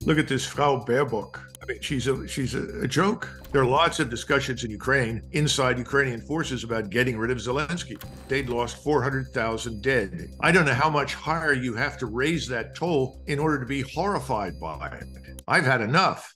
Look at this Frau Baerbock. I mean, she's a joke. There are lots of discussions in Ukraine, inside Ukrainian forces, about getting rid of Zelensky. They'd lost 400,000 dead. I don't know how much higher you have to raise that toll in order to be horrified by it. I've had enough.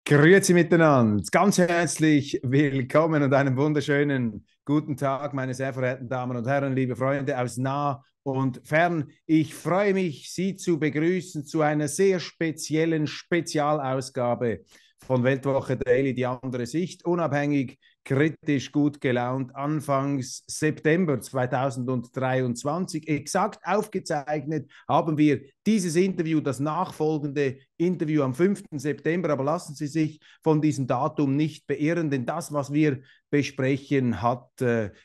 Grüezi miteinander, ganz herzlich willkommen und einen wunderschönen guten Tag, meine sehr verehrten Damen und Herren, liebe Freunde aus nah und fern. Ich freue mich, Sie zu begrüßen zu einer sehr speziellen Spezialausgabe von Weltwoche Daily, die andere Sicht, unabhängig, kritisch, gut gelaunt, Anfangs September 2023. Exakt aufgezeichnet haben wir dieses Interview, das nachfolgende Interview am 5. September, aber lassen Sie sich von diesem Datum nicht beirren, denn das, was wir besprechen, hat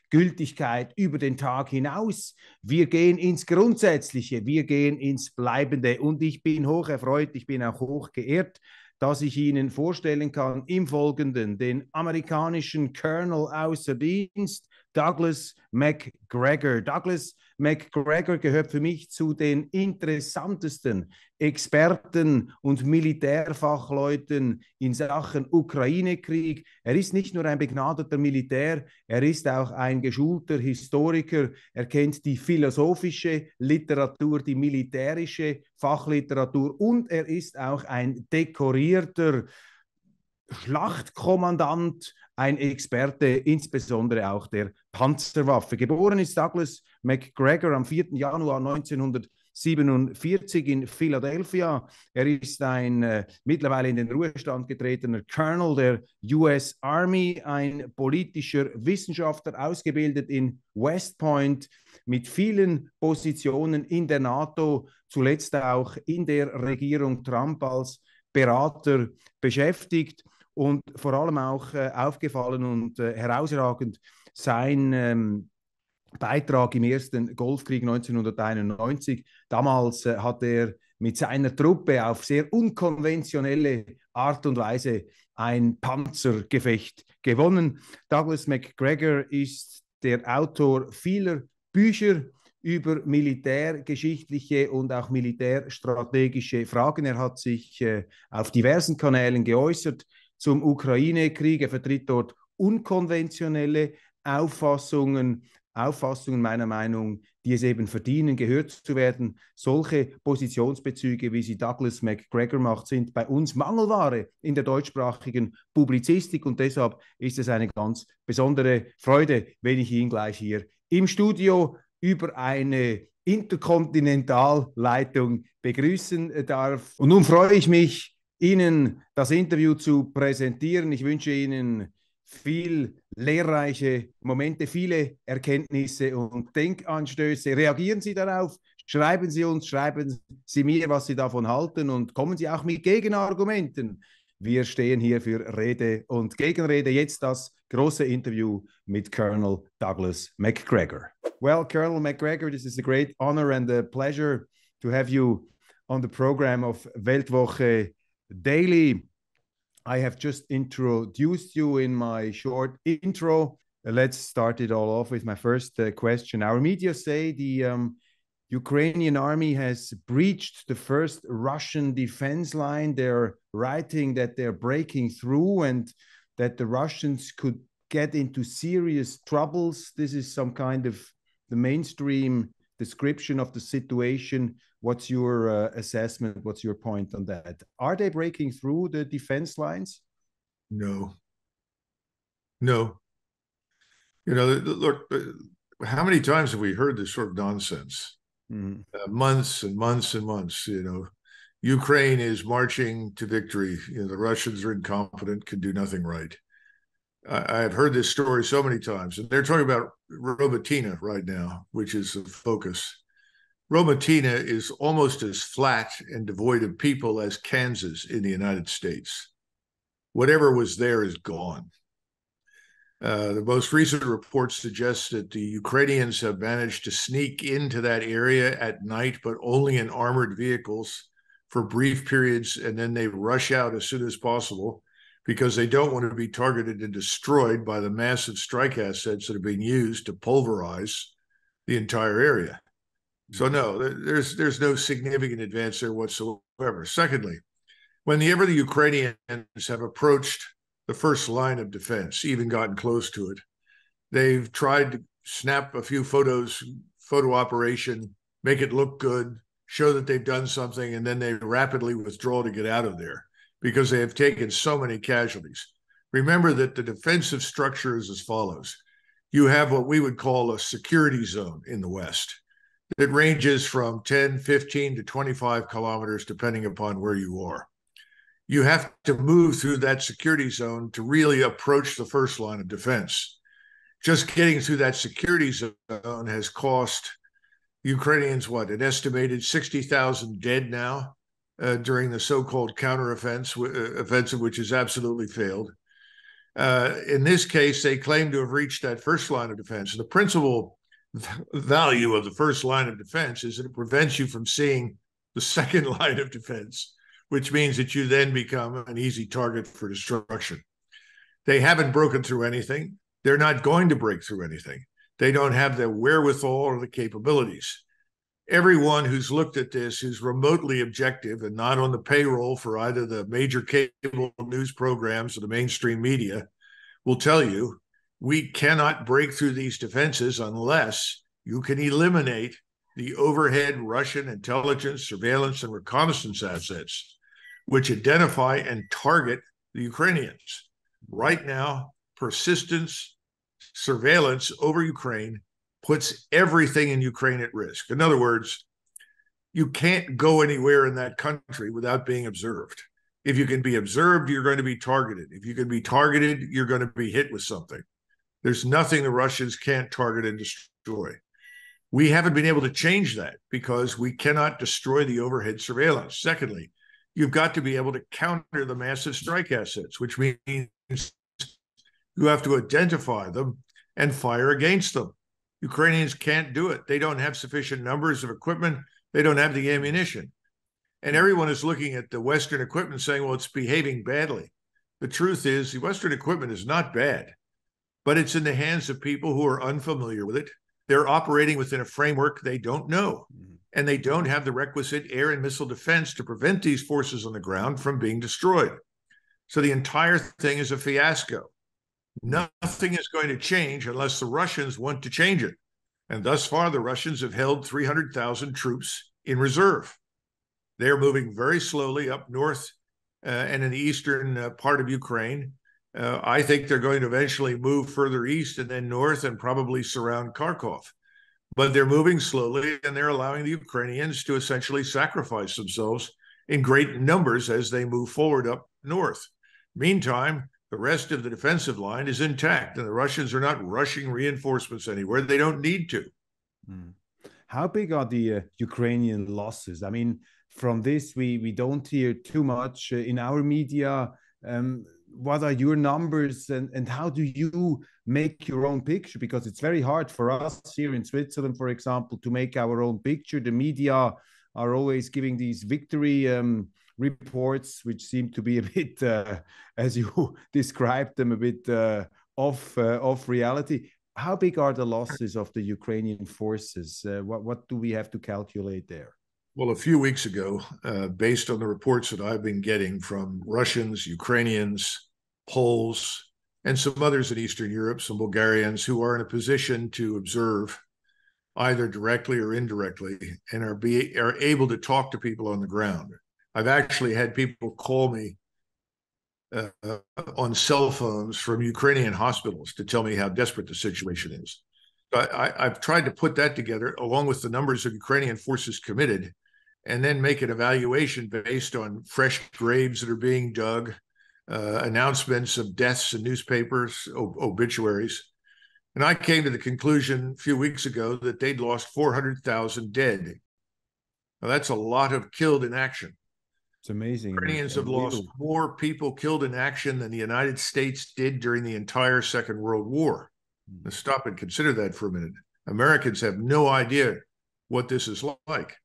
Gültigkeit über den Tag hinaus. Wir gehen ins Grundsätzliche, wir gehen ins Bleibende und ich bin hoch erfreut, ich bin auch hoch geehrt, dass ich Ihnen vorstellen kann im Folgenden den amerikanischen Colonel außer Dienst, Douglas MacGregor. Douglas MacGregor gehört für mich zu den interessantesten Experten und Militärfachleuten in Sachen Ukraine-Krieg. Er ist nicht nur ein begnadeter Militär, er ist auch ein geschulter Historiker. Er kennt die philosophische Literatur, die militärische Fachliteratur und er ist auch ein dekorierter Schlachtkommandant, ein Experte, insbesondere auch der Panzerwaffe. Geboren ist Douglas MacGregor am 4. Januar 1947 in Philadelphia. Er ist ein mittlerweile in den Ruhestand getretener Colonel der US Army, ein politischer Wissenschaftler, ausgebildet in West Point, mit vielen Positionen in der NATO, zuletzt auch in der Regierung Trump als Berater beschäftigt. Und vor allem auch aufgefallen und herausragend sein Beitrag im ersten Golfkrieg 1991. Damals hat er mit seiner Truppe auf sehr unkonventionelle Art und Weise ein Panzergefecht gewonnen. Douglas MacGregor ist der Autor vieler Bücher über militärgeschichtliche und auch militärstrategische Fragen. Er hat sich auf diversen Kanälen geäußert zum Ukraine-Krieg. Er vertritt dort unkonventionelle Auffassungen meiner Meinung, die es eben verdienen, gehört zu werden. Solche Positionsbezüge, wie sie Douglas MacGregor macht, sind bei uns Mangelware in der deutschsprachigen Publizistik und deshalb ist es eine ganz besondere Freude, wenn ich ihn gleich hier im Studio über eine Interkontinentalleitung begrüßen darf. Und nun freue ich mich, Ihnen das Interview zu präsentieren. Ich wünsche Ihnen viel lehrreiche Momente, viele Erkenntnisse und Denkanstöße. Reagieren Sie darauf, schreiben Sie uns, schreiben Sie mir, was Sie davon halten und kommen Sie auch mit Gegenargumenten. Wir stehen hier für Rede und Gegenrede. Jetzt das große Interview mit Colonel Douglas MacGregor. Well, Colonel MacGregor, this is a great honor and a pleasure to have you on the program of Weltwoche Daily. I have just introduced you in my short intro. Let's start it all off with my first question. Our media say the Ukrainian army has breached the first Russian defense line. They're writing that they're breaking through and that the Russians could get into serious troubles. This is some kind of the mainstream description of the situation. What's your assessment? What's your point on that? Are they breaking through the defense lines? No. You know, look, how many times have we heard this sort of nonsense? Months and months and months, you know. Ukraine is marching to victory. You know, the Russians are incompetent, can do nothing right. I have heard this story so many times, and they're talking about Robotina right now, which is the focus. Robotina is almost as flat and devoid of people as Kansas in the United States. Whatever was there is gone. The most recent reports suggest that the Ukrainians have managed to sneak into that area at night, but only in armored vehicles for brief periods, and then they rush out as soon as possible because they don't want to be targeted and destroyed by the massive strike assets that are being used to pulverize the entire area. So no, there's no significant advance there whatsoever. Secondly, whenever the Ukrainians have approached the first line of defense, even gotten close to it, they've tried to snap a few photos, photo operation, make it look good, show that they've done something, and then they rapidly withdraw to get out of there because they have taken so many casualties. Remember that the defensive structure is as follows. You have what we would call a security zone in the West. It ranges from 10, 15 to 25 kilometers, depending upon where you are. You have to move through that security zone to really approach the first line of defense. Just getting through that security zone has cost Ukrainians, an estimated 60,000 dead now during the so-called offensive, which has absolutely failed. In this case, they claim to have reached that first line of defense. The principal value of the first line of defense is that it prevents you from seeing the second line of defense, which means that you then become an easy target for destruction. They haven't broken through anything. They're not going to break through anything. They don't have the wherewithal or the capabilities. Everyone who's looked at this, who's remotely objective and not on the payroll for either the major cable news programs or the mainstream media, will tell you we cannot break through these defenses unless you can eliminate the overhead Russian intelligence, surveillance, and reconnaissance assets, which identify and target the Ukrainians. Right now, persistence, surveillance over Ukraine puts everything in Ukraine at risk. In other words, you can't go anywhere in that country without being observed. If you can be observed, you're going to be targeted. If you can be targeted, you're going to be hit with something. There's nothing the Russians can't target and destroy. We haven't been able to change that because we cannot destroy the overhead surveillance. Secondly, you've got to be able to counter the massive strike assets, which means you have to identify them and fire against them. Ukrainians can't do it. They don't have sufficient numbers of equipment. They don't have the ammunition. And everyone is looking at the Western equipment saying, well, it's behaving badly. The truth is the Western equipment is not bad, but it's in the hands of people who are unfamiliar with it. They're operating within a framework they don't know, and they don't have the requisite air and missile defense to prevent these forces on the ground from being destroyed. So the entire thing is a fiasco. Nothing is going to change unless the Russians want to change it. And thus far, the Russians have held 300,000 troops in reserve. They're moving very slowly up north and in the eastern part of Ukraine. I think they're going to eventually move further east and then north and probably surround Kharkov. But they're moving slowly, and they're allowing the Ukrainians to essentially sacrifice themselves in great numbers as they move forward up north. Meantime, the rest of the defensive line is intact, and the Russians are not rushing reinforcements anywhere. They don't need to. How big are the Ukrainian losses? I mean, from this, we don't hear too much in our media. What are your numbers, and how do you make your own picture? Because it's very hard for us here in Switzerland, for example, to make our own picture. The media are always giving these victory reports, which seem to be a bit, as you described them, a bit off reality. How big are the losses of the Ukrainian forces? What do we have to calculate there? Well, a few weeks ago, based on the reports that I've been getting from Russians, Ukrainians, Poles, and some others in Eastern Europe, some Bulgarians who are in a position to observe either directly or indirectly and are able to talk to people on the ground. I've actually had people call me on cell phones from Ukrainian hospitals to tell me how desperate the situation is. I've tried to put that together along with the numbers of Ukrainian forces committed and then make an evaluation based on fresh graves that are being dug, announcements of deaths in newspapers, obituaries. And I came to the conclusion a few weeks ago that they'd lost 400,000 dead. Now, that's a lot of killed in action. It's amazing. Ukrainians have lost more people killed in action than the United States did during the entire Second World War. Let's stop and consider that for a minute. Americans have no idea what this is like.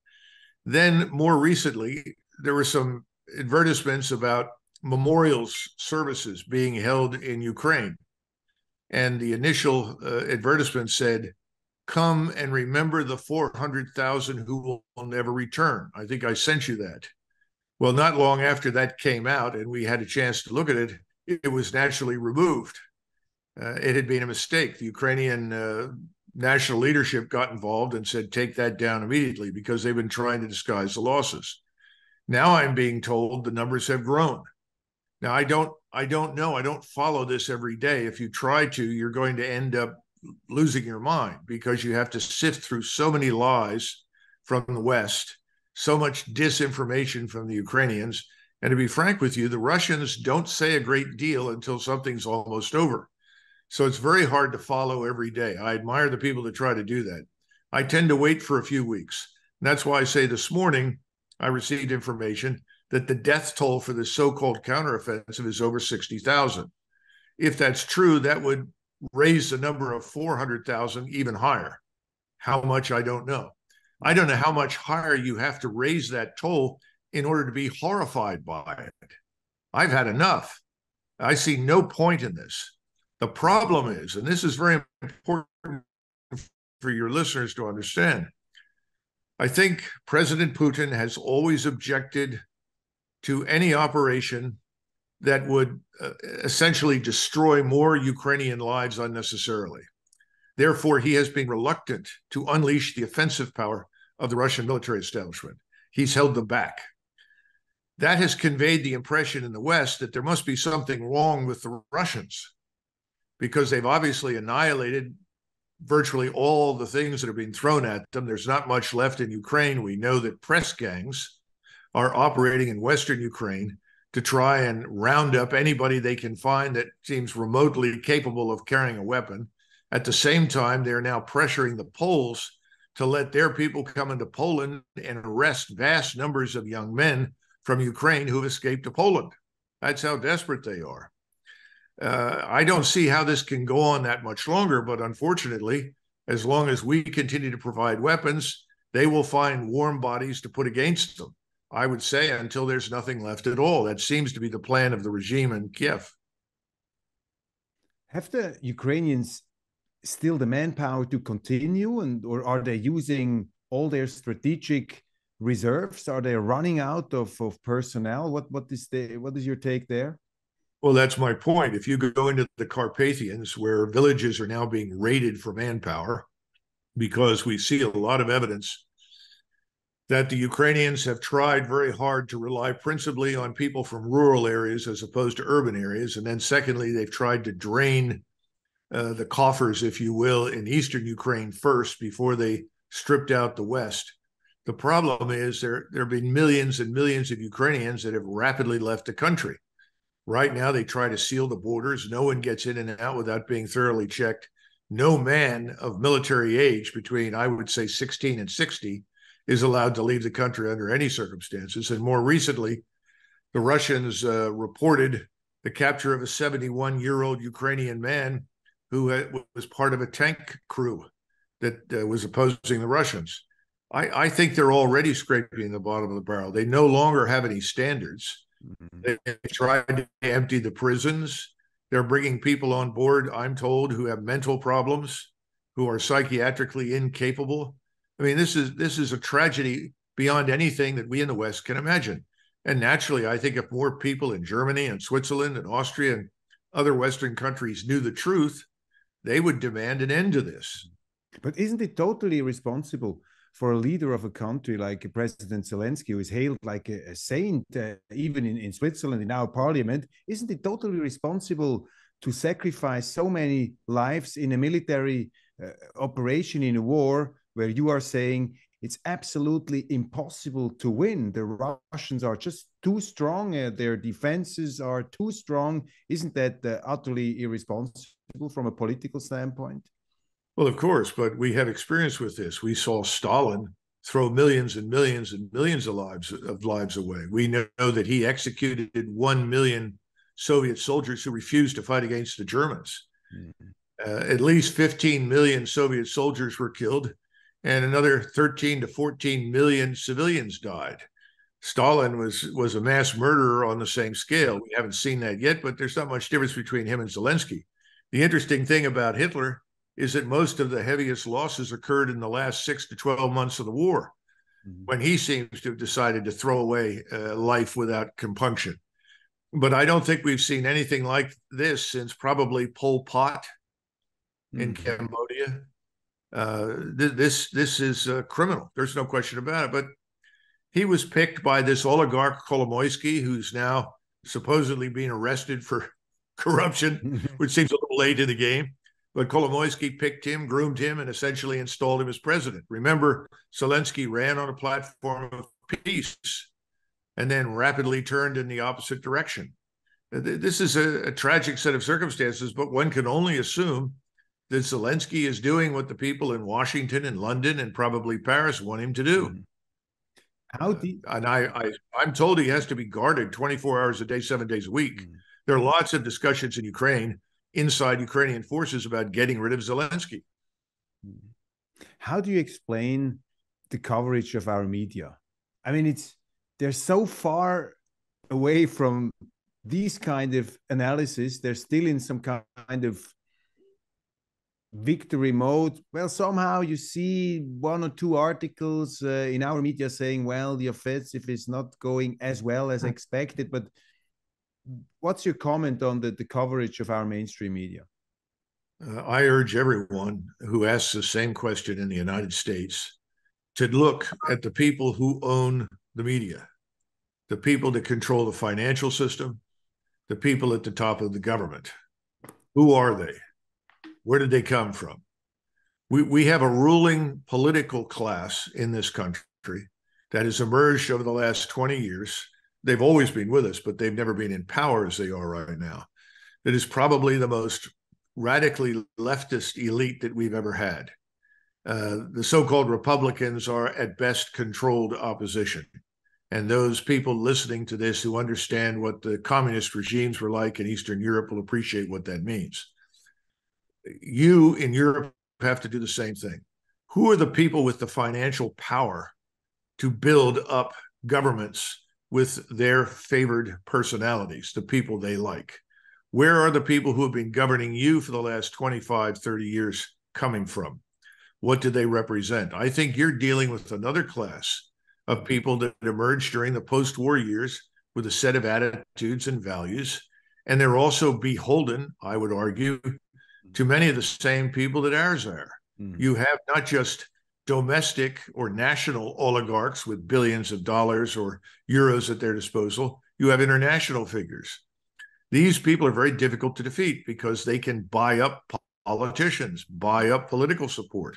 Then more recently, there were some advertisements about memorials services being held in Ukraine. And the initial advertisement said, come and remember the 400,000 who will never return. I think I sent you that. Well, not long after that came out and we had a chance to look at it, it was naturally removed. It had been a mistake. The Ukrainian national leadership got involved and said, take that down immediately, because they've been trying to disguise the losses. Now I'm being told the numbers have grown. Now, I don't know. I don't follow this every day. If you try to, you're going to end up losing your mind, because you have to sift through so many lies from the West, so much disinformation from the Ukrainians. And to be frank with you, the Russians don't say a great deal until something's almost over. So it's very hard to follow every day. I admire the people that try to do that. I tend to wait for a few weeks. And that's why I say this morning, I received information that the death toll for this so-called counteroffensive is over 60,000. If that's true, that would raise the number of 400,000 even higher. How much, I don't know. I don't know how much higher you have to raise that toll in order to be horrified by it. I've had enough. I see no point in this. The problem is, and this is very important for your listeners to understand, I think President Putin has always objected to any operation that would essentially destroy more Ukrainian lives unnecessarily. Therefore, he has been reluctant to unleash the offensive power of the Russian military establishment. He's held them back. That has conveyed the impression in the West that there must be something wrong with the Russians, because they've obviously annihilated virtually all the things that are being thrown at them. There's not much left in Ukraine. We know that press gangs are operating in Western Ukraine to try and round up anybody they can find that seems remotely capable of carrying a weapon. At the same time, they're now pressuring the Poles to let their people come into Poland and arrest vast numbers of young men from Ukraine who've escaped to Poland. That's how desperate they are. I don't see how this can go on that much longer, but unfortunately, as long as we continue to provide weapons, they will find warm bodies to put against them. I would say until there's nothing left at all. That seems to be the plan of the regime in Kiev. Have the Ukrainians still the manpower to continue, or are they using all their strategic reserves? Are they running out of personnel? What is your take there? Well, that's my point. If you go into the Carpathians, where villages are now being raided for manpower, because we see a lot of evidence that the Ukrainians have tried very hard to rely principally on people from rural areas as opposed to urban areas. And then secondly, they've tried to drain the coffers, if you will, in eastern Ukraine first before they stripped out the West. The problem is there have been millions and millions of Ukrainians that have rapidly left the country. Right now, they try to seal the borders. No one gets in and out without being thoroughly checked. No man of military age between, I would say, 16 and 60 is allowed to leave the country under any circumstances. And more recently, the Russians reported the capture of a 71-year-old Ukrainian man who was part of a tank crew that was opposing the Russians. I think they're already scraping the bottom of the barrel. They no longer have any standards. They tried to empty the prisons. They're bringing people on board, I'm told, who have mental problems, who are psychiatrically incapable. I mean, this is a tragedy beyond anything that we in the West can imagine. And naturally, I think if more people in Germany and Switzerland and Austria and other Western countries knew the truth, they would demand an end to this. But isn't it totally irresponsible for a leader of a country like President Zelensky, who is hailed like a saint, even in Switzerland, in our parliament? Isn't it totally responsible to sacrifice so many lives in a military operation, in a war, where you are saying it's absolutely impossible to win? The Russians are just too strong. Their defenses are too strong. Isn't that utterly irresponsible from a political standpoint? Well, of course, but we have experience with this. We saw Stalin throw millions and millions and millions of lives away. We know that he executed 1 million Soviet soldiers who refused to fight against the Germans. At least 15 million Soviet soldiers were killed, and another 13 to 14 million civilians died. Stalin was a mass murderer on the same scale. We haven't seen that yet, but there's not much difference between him and Zelensky. The interesting thing about Hitler is that most of the heaviest losses occurred in the last 6 to 12 months of the war, when he seems to have decided to throw away life without compunction. But I don't think we've seen anything like this since probably Pol Pot in Cambodia. This is criminal. There's no question about it. But he was picked by this oligarch Kolomoisky, who's now supposedly being arrested for corruption, which seems a little late in the game. But Kolomoisky picked him, groomed him, and essentially installed him as president. Remember, Zelensky ran on a platform of peace and then rapidly turned in the opposite direction. This is a tragic set of circumstances, but one can only assume that Zelensky is doing what the people in Washington and London and probably Paris want him to do. And I'm told he has to be guarded 24 hours a day, 7 days a week. There are lots of discussions in Ukraine, inside Ukrainian forces, about getting rid of Zelensky. How do you explain the coverage of our media? I mean, they're so far away from these kind of analysis. They're still in some kind of victory mode. Well, somehow you see one or two articles in our media saying, well, the offensive is not going as well as expected. But what's your comment on the coverage of our mainstream media? I urge everyone who asks the same question in the United States to look at the people who own the media, the people that control the financial system, the people at the top of the government. Who are they? Where did they come from? We have a ruling political class in this country that has emerged over the last 20 years. They've always been with us, but they've never been in power as they are right now. That is probably the most radically leftist elite that we've ever had. The so-called Republicans are at best controlled opposition. And those people listening to this who understand what the communist regimes were like in Eastern Europe will appreciate what that means. You in Europe have to do the same thing. Who are the people with the financial power to build up governments with their favored personalities, the people they like? Where are the people who have been governing you for the last 25, 30 years coming from? What do they represent? I think you're dealing with another class of people that emerged during the post-war years with a set of attitudes and values. And they're also beholden, I would argue, to many of the same people that ours are. You have not just domestic or national oligarchs with billions of dollars or euros at their disposal. You have international figures. These people are very difficult to defeat because they can buy up politicians, buy up political support.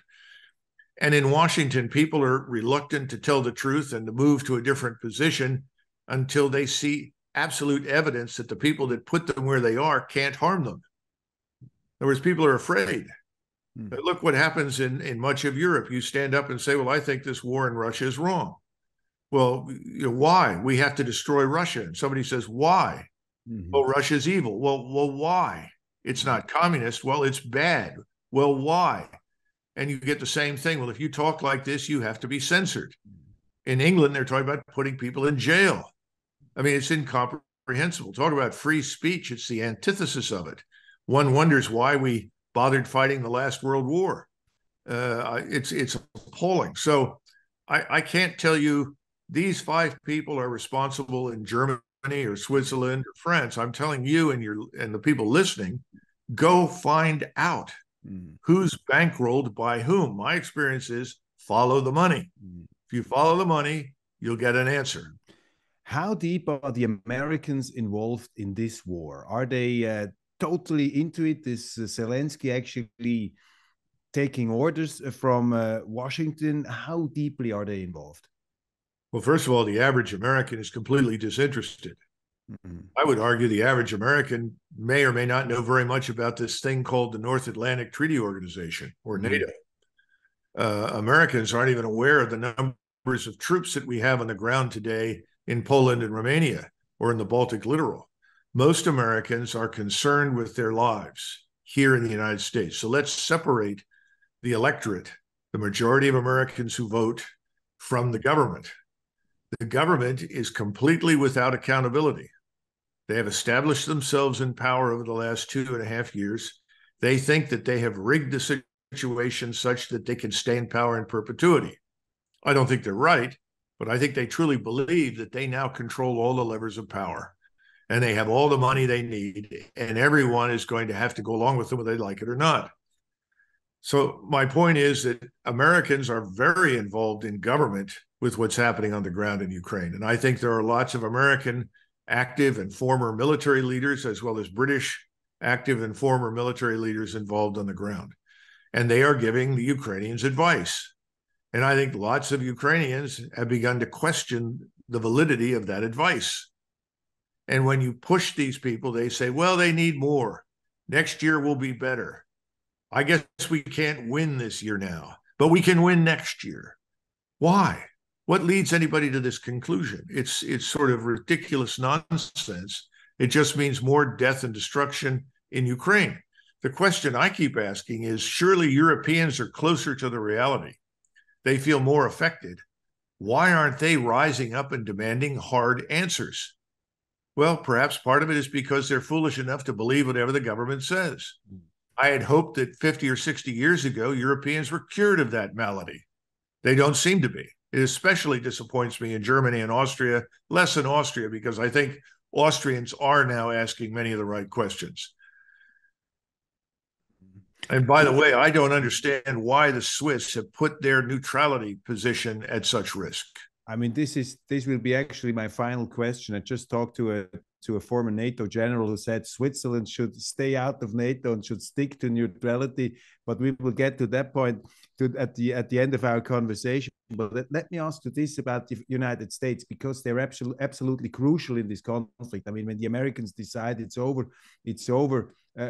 And in Washington, people are reluctant to tell the truth and to move to a different position until they see absolute evidence that the people that put them where they are can't harm them. In other words, people are afraid. Look what happens in much of Europe. You stand up and say, well, I think this war in Russia is wrong. Well, why? We have to destroy Russia. And somebody says, why? Well, Russia's evil. Well, why? It's not communist. Well, it's bad. Well, why? And you get the same thing. Well, if you talk like this, you have to be censored. In England, they're talking about putting people in jail. I mean, it's incomprehensible. Talk about free speech. It's the antithesis of it. One wonders why we bothered fighting the last World War. It's appalling. So I can't tell you these 5 people are responsible in Germany or Switzerland or France. I'm telling you and the people listening, go find out who's bankrolled by whom. My experience is follow the money. If you follow the money, you'll get an answer. How deep are the Americans involved in this war? Are they totally into it? Is Zelensky actually taking orders from Washington? How deeply are they involved? Well, first of all, the average American is completely disinterested. I would argue the average American may or may not know very much about this thing called the North Atlantic Treaty Organization, or NATO. Americans aren't even aware of the numbers of troops that we have on the ground today in Poland and Romania or in the Baltic littoral. Most Americans are concerned with their lives here in the United States. So let's separate the electorate, the majority of Americans who vote, from the government. The government is completely without accountability. They have established themselves in power over the last 2.5 years. They think that they have rigged the situation such that they can stay in power in perpetuity. I don't think they're right, but I think they truly believe that they now control all the levers of power and they have all the money they need, and everyone is going to have to go along with them whether they like it or not. So my point is that Americans are very involved in government with what's happening on the ground in Ukraine. And I think there are lots of American active and former military leaders, as well as British active and former military leaders involved on the ground. And they are giving the Ukrainians advice. And I think lots of Ukrainians have begun to question the validity of that advice. And when you push these people, they say, well, they need more. Next year will be better. I guess we can't win this year now, but we can win next year. Why? What leads anybody to this conclusion? It's sort of ridiculous nonsense. It just means more death and destruction in Ukraine. The question I keep asking is, surely Europeans are closer to the reality. They feel more affected. Why aren't they rising up and demanding hard answers? Well, perhaps part of it is because they're foolish enough to believe whatever the government says. I had hoped that 50 or 60 years ago, Europeans were cured of that malady. They don't seem to be. It especially disappoints me in Germany and Austria, less in Austria, because I think Austrians are now asking many of the right questions. And by the way, I don't understand why the Swiss have put their neutrality position at such risk. I mean, this will be actually my final question. I just talked to a former NATO general who said Switzerland should stay out of NATO and should stick to neutrality. But we will get to that point at the end of our conversation. But let me ask you this about the United States, because they're absolutely crucial in this conflict. I mean, when the Americans decide it's over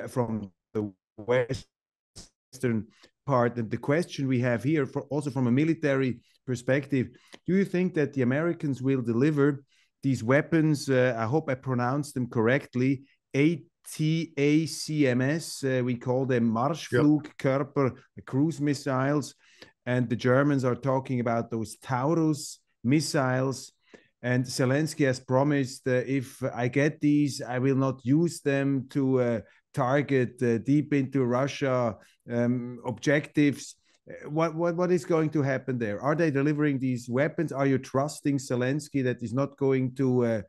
from the Western part. And the question we have here, also from a military perspective, do you think that the Americans will deliver these weapons? I hope I pronounced them correctly. ATACMS, we call them Marschflugkörper, cruise missiles. And the Germans are talking about those Taurus missiles. And Zelensky has promised, if I get these, I will not use them to target deep into Russia objectives. What is going to happen there? Are they delivering these weapons? Are you trusting Zelensky that he's not going to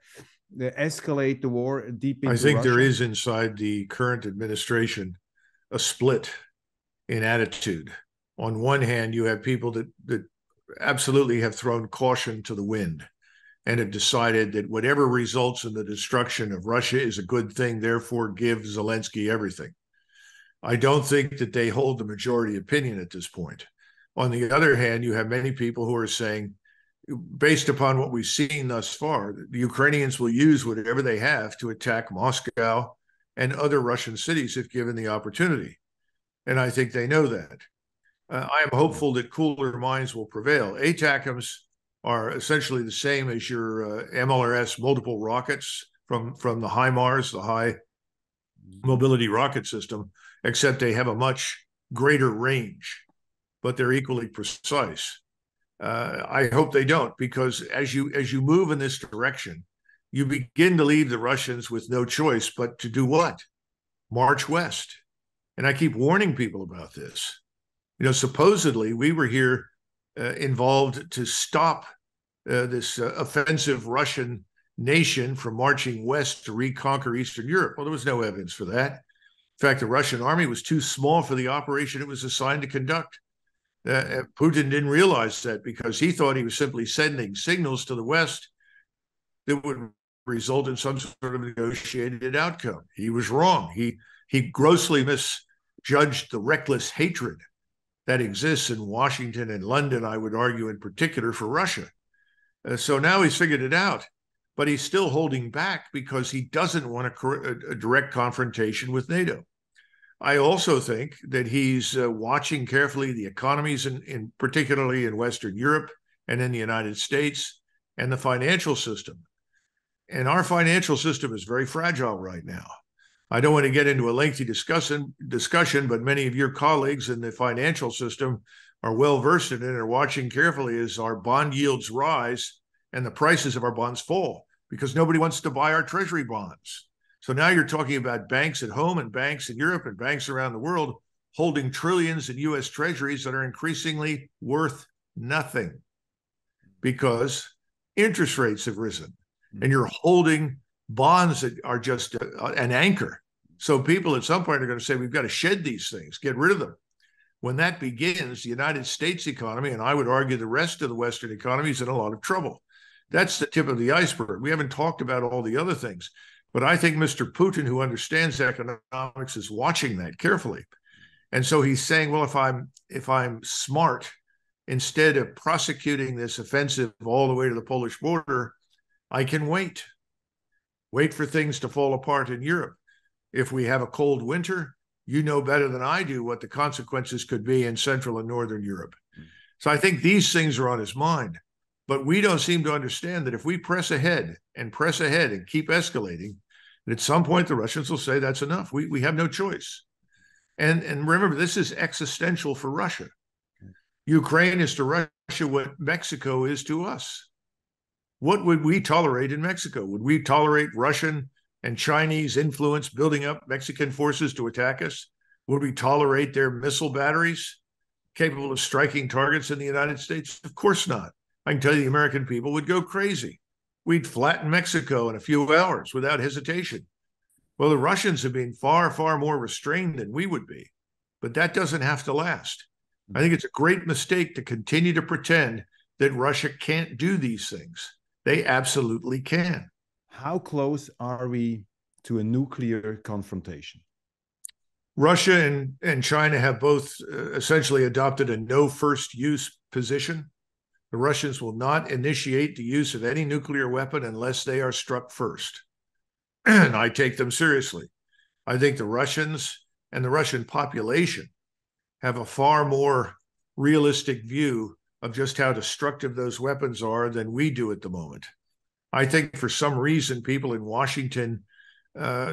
escalate the war deep into Russia? I think there is inside the current administration a split in attitude. On one hand, you have people that absolutely have thrown caution to the wind and have decided that whatever results in the destruction of Russia is a good thing, therefore give Zelensky everything. I don't think that they hold the majority opinion at this point. On the other hand, you have many people who are saying, based upon what we've seen thus far, the Ukrainians will use whatever they have to attack Moscow and other Russian cities if given the opportunity. And I think they know that. I am hopeful that cooler minds will prevail. ATACMS are essentially the same as your MLRS multiple rockets from the HIMARS, the High Mobility Rocket System, except they have a much greater range, but they're equally precise. I hope they don't, because as you move in this direction, you begin to leave the Russians with no choice but to do what? March west. And I keep warning people about this. You know, supposedly we were here involved to stop this offensive Russian nation from marching west to reconquer Eastern Europe. Well, there was no evidence for that. In fact, the Russian army was too small for the operation it was assigned to conduct. Putin didn't realize that, because he thought he was simply sending signals to the West that would result in some sort of negotiated outcome. He was wrong. He grossly misjudged the reckless hatred that exists in Washington and London, I would argue in particular, for Russia. So now he's figured it out, but he's still holding back because he doesn't want a direct confrontation with NATO. I also think that he's watching carefully the economies, in particularly in Western Europe and in the United States, and the financial system. And our financial system is very fragile right now. I don't want to get into a lengthy discussion, but many of your colleagues in the financial system are well versed in it and are watching carefully as our bond yields rise and the prices of our bonds fall, because nobody wants to buy our treasury bonds. So now you're talking about banks at home and banks in Europe and banks around the world holding trillions in US treasuries that are increasingly worth nothing because interest rates have risen. And you're holding bonds that are just an anchor. So people at some point are going to say, we've got to shed these things, get rid of them. When that begins, the United States economy, and I would argue the rest of the Western economy, is in a lot of trouble. That's the tip of the iceberg. We haven't talked about all the other things. But I think Mr. Putin, who understands economics, is watching that carefully. And so he's saying, well, if I'm smart, instead of prosecuting this offensive all the way to the Polish border, I can wait for things to fall apart in Europe. If we have a cold winter, you know better than I do what the consequences could be in Central and Northern Europe. So I think these things are on his mind. But we don't seem to understand that if we press ahead and keep escalating, that at some point the Russians will say that's enough. We have no choice. And remember, this is existential for Russia. Ukraine is to Russia what Mexico is to us. What would we tolerate in Mexico? Would we tolerate Russian and Chinese influence building up Mexican forces to attack us? Would we tolerate their missile batteries capable of striking targets in the United States? Of course not. I can tell you the American people would go crazy. We'd flatten Mexico in a few hours without hesitation. Well, the Russians have been far, far more restrained than we would be, but that doesn't have to last. I think it's a great mistake to continue to pretend that Russia can't do these things. They absolutely can. How close are we to a nuclear confrontation? Russia and China have both essentially adopted a no first use position. The Russians will not initiate the use of any nuclear weapon unless they are struck first. And I take them seriously. I think the Russians and the Russian population have a far more realistic view of just how destructive those weapons are than we do at the moment. I think for some reason people in Washington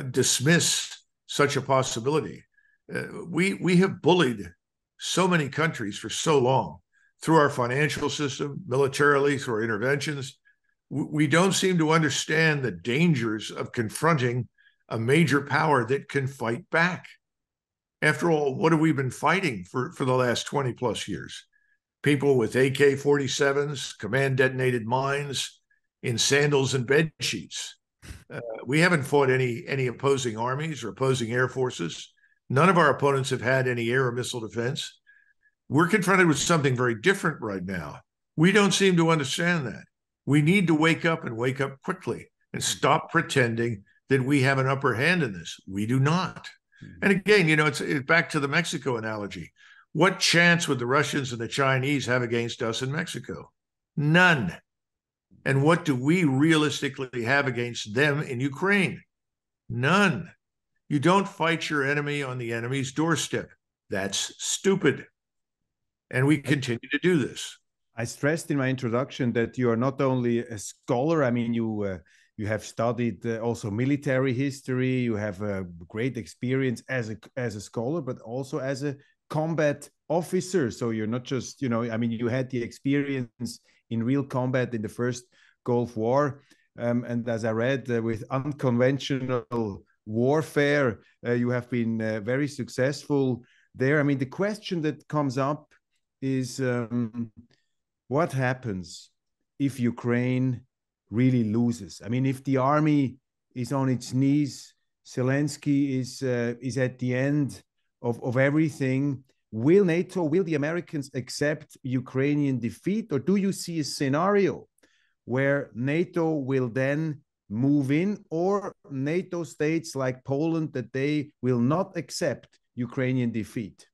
dismiss such a possibility. We have bullied so many countries for so long through our financial system, militarily, through our interventions. We don't seem to understand the dangers of confronting a major power that can fight back. After all, what have we been fighting for the last 20 plus years? People with AK-47s, command detonated mines in sandals and bed sheets. We haven't fought any opposing armies or opposing air forces. None of our opponents have had any air or missile defense. We're confronted with something very different right now. We don't seem to understand that. We need to wake up and wake up quickly and stop pretending that we have an upper hand in this. We do not. And again, it's back to the Mexico analogy. What chance would the Russians and the Chinese have against us in Mexico? None. And what do we realistically have against them in Ukraine? None. You don't fight your enemy on the enemy's doorstep. That's stupid. And we continue to do this. I stressed in my introduction that you are not only a scholar. I mean, you have studied also military history. You have a great experience as a scholar, but also as a combat officer. So you're not just, you had the experience in real combat in the first Gulf War. And as I read, with unconventional warfare, you have been very successful there. I mean, the question that comes up is what happens if Ukraine really loses? I mean, if the army is on its knees, Zelensky is at the end of everything, will NATO, will the Americans accept Ukrainian defeat? Or do you see a scenario where NATO will then move in, or NATO states like Poland that they will not accept Ukrainian defeat?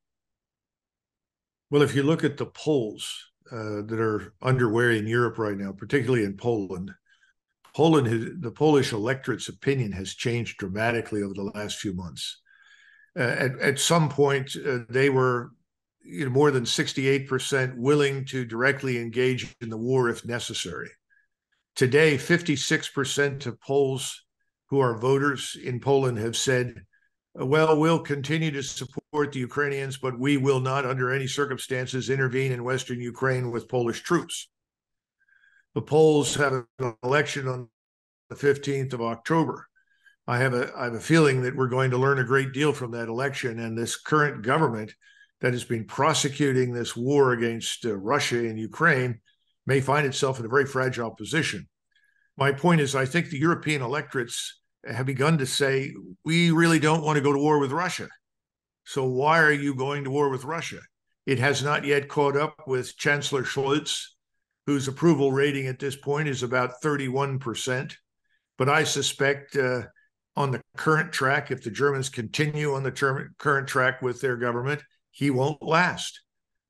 Well, if you look at the polls that are underway in Europe right now, particularly in Poland, the Polish electorate's opinion has changed dramatically over the last few months. At some point, they were more than 68% willing to directly engage in the war if necessary. Today, 56% of Poles who are voters in Poland have said, well, we'll continue to support the Ukrainians, but we will not under any circumstances intervene in Western Ukraine with Polish troops. The Poles have an election on the 15th of October. I have a feeling that we're going to learn a great deal from that election, and this current government that has been prosecuting this war against Russia and Ukraine may find itself in a very fragile position. My point is, I think the European electorates have begun to say, we really don't want to go to war with Russia. So why are you going to war with Russia? It has not yet caught up with Chancellor Scholz, whose approval rating at this point is about 31%. But I suspect on the current track, if the Germans continue on the current track with their government, he won't last.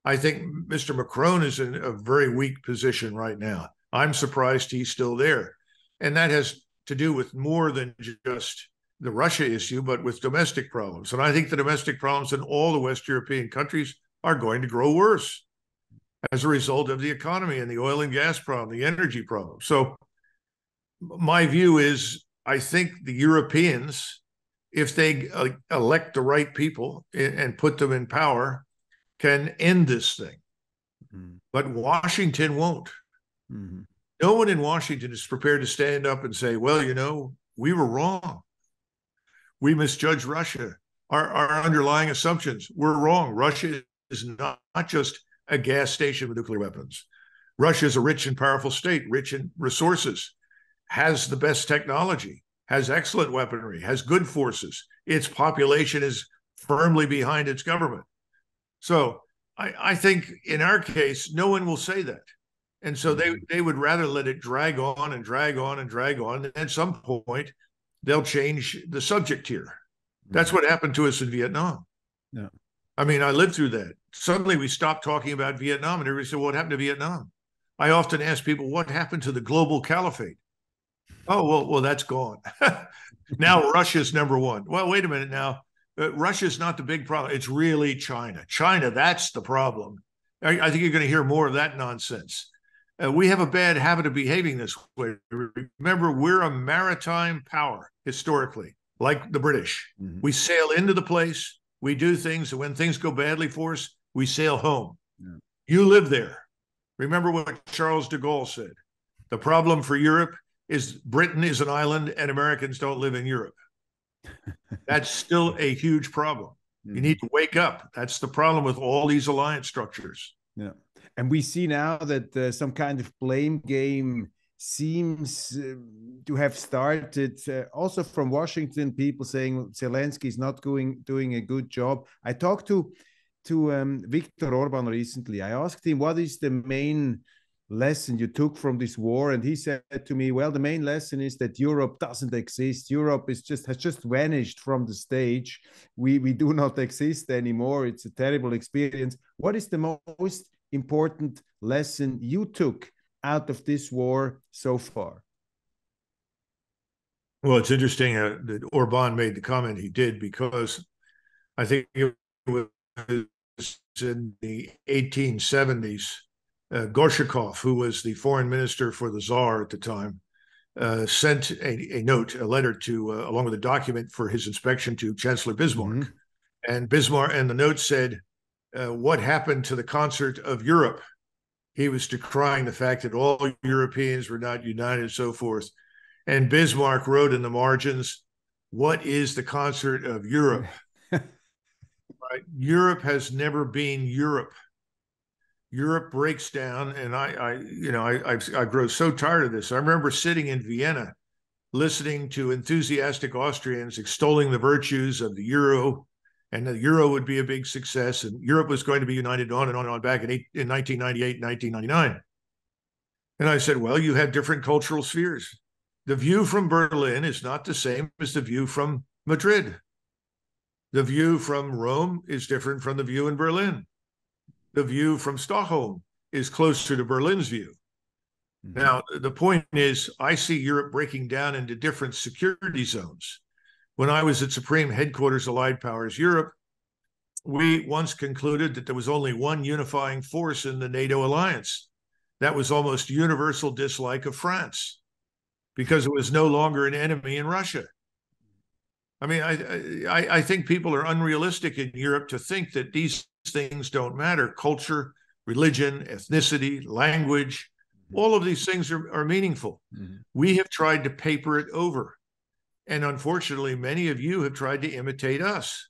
I think Mr. Macron is in a very weak position right now. I'm surprised he's still there. And that has to do with more than just the Russia issue, but with domestic problems. And I think the domestic problems in all the West European countries are going to grow worse as a result of the economy and the oil and gas problem, the energy problem. So my view is, I think the Europeans, if they elect the right people and put them in power, can end this thing. Mm-hmm. But Washington won't. Mm-hmm. No one in Washington is prepared to stand up and say, well, you know, we were wrong. We misjudged Russia. Our underlying assumptions were wrong. Russia is not just a gas station with nuclear weapons. Russia is a rich and powerful state, rich in resources, has the best technology, has excellent weaponry, has good forces. Its population is firmly behind its government. So I think in our case, no one will say that. And so they would rather let it drag on and drag on and drag on. And at some point, they'll change the subject here. That's what happened to us in Vietnam. Yeah. I mean, I lived through that. Suddenly we stopped talking about Vietnam and everybody said, well, what happened to Vietnam? I often ask people, what happened to the global caliphate? Oh, well, that's gone. Now Russia's number one. Well, wait a minute now. Russia's not the big problem. It's really China. China, that's the problem. I think you're going to hear more of that nonsense. We have a bad habit of behaving this way. Remember, we're a maritime power historically, like the British. Mm-hmm. We sail into the place, we do things, and when things go badly for us, we sail home. Yeah. You live there. Remember what Charles de Gaulle said. The problem for Europe is Britain is an island and Americans don't live in Europe. That's still a huge problem. Mm-hmm. You need to wake up. That's the problem with all these alliance structures. Yeah. And we see now that some kind of blame game seems to have started also from Washington, people saying Zelensky is not doing a good job. I talked to Viktor Orban recently. I asked him, what is the main lesson you took from this war? And he said to me, well, the main lesson is that Europe doesn't exist. Europe has just vanished from the stage. We do not exist anymore. It's a terrible experience. What is the most important lesson you took out of this war so far? Well, it's interesting that Orban made the comment he did, because I think it was in the 1870s, Gorshakov, who was the foreign minister for the Tsar at the time, sent a letter to, along with a document for his inspection, to Chancellor Bismarck. Mm-hmm. And the note said, what happened to the concert of Europe? He was decrying the fact that all Europeans were not united and so forth. And Bismarck wrote in the margins, what is the concert of Europe? Right? Europe has never been Europe. Europe breaks down, and I grow so tired of this. I remember sitting in Vienna, listening to enthusiastic Austrians extolling the virtues of the euro, and the euro would be a big success, and Europe was going to be united on and on and on back in 1998, 1999. And I said, well, you have different cultural spheres. The view from Berlin is not the same as the view from Madrid. The view from Rome is different from the view in Berlin. The view from Stockholm is closer to Berlin's view. Mm-hmm. Now, the point is, I see Europe breaking down into different security zones. When I was at Supreme Headquarters Allied Powers Europe, we once concluded that there was only one unifying force in the NATO alliance. That was almost universal dislike of France, because it was no longer an enemy in Russia. I mean, I think people are unrealistic in Europe to think that these things don't matter. Culture, religion, ethnicity, language, all of these things are meaningful. Mm-hmm. We have tried to paper it over. And unfortunately, many of you have tried to imitate us.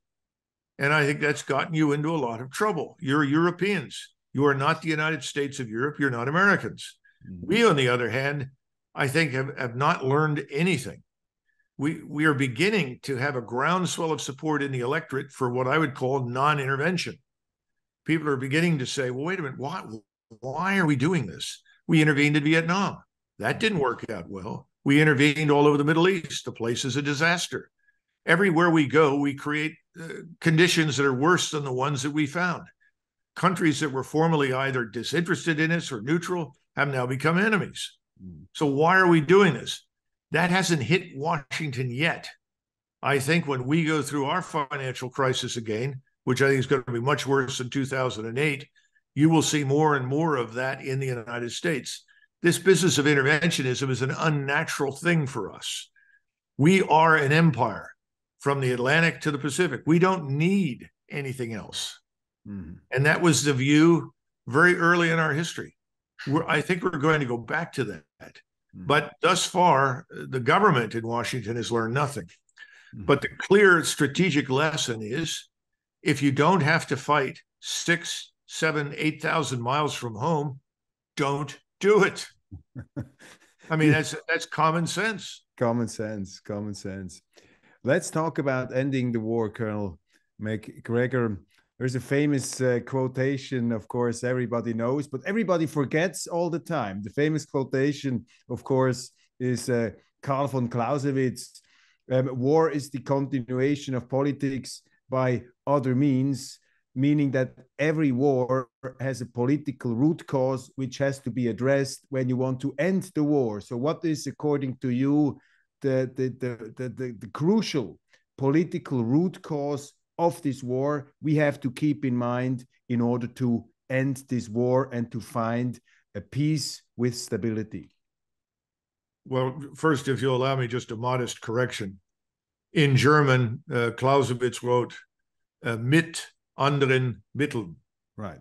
And I think that's gotten you into a lot of trouble. You're Europeans. You are not the United States of Europe. You're not Americans. Mm-hmm. We, on the other hand, I think have not learned anything. We are beginning to have a groundswell of support in the electorate for what I would call non-intervention. People are beginning to say, well, wait a minute, why are we doing this? We intervened in Vietnam. That didn't work out well. We intervened all over the Middle East. The place is a disaster. Everywhere we go, we create conditions that are worse than the ones that we found. Countries that were formerly either disinterested in us or neutral have now become enemies. So why are we doing this? That hasn't hit Washington yet. I think when we go through our financial crisis again, which I think is going to be much worse than 2008, you will see more and more of that in the United States. This business of interventionism is an unnatural thing for us. We are an empire from the Atlantic to the Pacific. We don't need anything else. Mm. And that was the view very early in our history. I think we're going to go back to that. Mm. But thus far, the government in Washington has learned nothing. Mm. But the clear strategic lesson is, if you don't have to fight 6,000, 7,000, 8,000 miles from home, don't do it. I mean, that's common sense. Common sense. Let's talk about ending the war, Colonel MacGregor. There's a famous quotation, of course, everybody knows, but everybody forgets all the time. The famous quotation, of course, is Karl von Clausewitz. War is the continuation of politics by other means, meaning that every war has a political root cause which has to be addressed when you want to end the war. So what is, according to you, the crucial political root cause of this war we have to keep in mind in order to end this war and to find a peace with stability? Well, first, if you'll allow me just a modest correction. In German, Clausewitz wrote, mit anderen Mitteln. Right.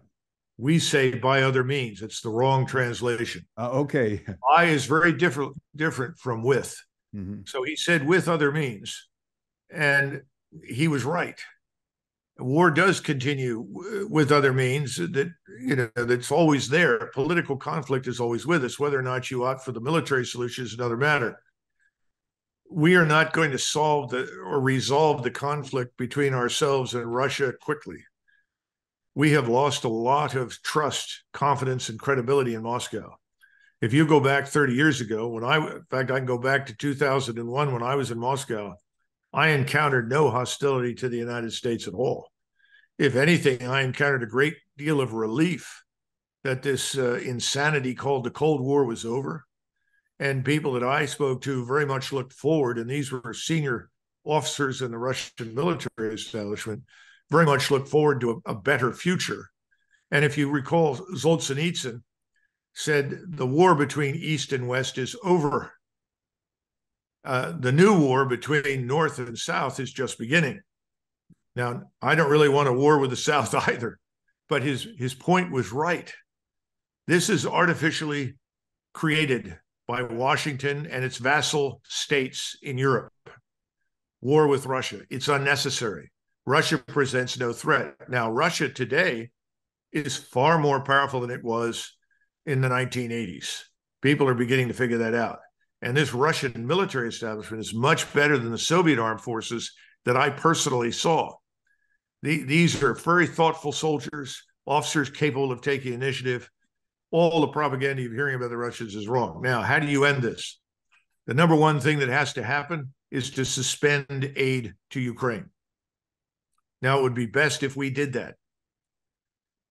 We say by other means. It's the wrong translation. Okay. I is very different from with. Mm-hmm. So he said with other means. And he was right. War does continue with other means that's always there. Political conflict is always with us. Whether or not you opt for the military solution is another matter. We are not going to solve or resolve the conflict between ourselves and Russia quickly. We have lost a lot of trust, confidence, and credibility in Moscow. If you go back 30 years ago, in fact, I can go back to 2001 when I was in Moscow, I encountered no hostility to the United States at all. If anything, I encountered a great deal of relief that this insanity called the Cold War was over. And people that I spoke to very much looked forward, and these were senior officers in the Russian military establishment, very much looked forward to a better future. And if you recall, Solzhenitsyn said the war between East and West is over. The new war between North and South is just beginning. Now, I don't really want a war with the South either, but his point was right. This is artificially created by Washington and its vassal states in Europe. War with Russia, it's unnecessary. Russia presents no threat. Now, Russia today is far more powerful than it was in the 1980s. People are beginning to figure that out. And this Russian military establishment is much better than the Soviet armed forces that I personally saw. These are very thoughtful soldiers, officers capable of taking initiative. All the propaganda you're hearing about the Russians is wrong. Now, how do you end this? The number one thing that has to happen is to suspend aid to Ukraine. Now, it would be best if we did that.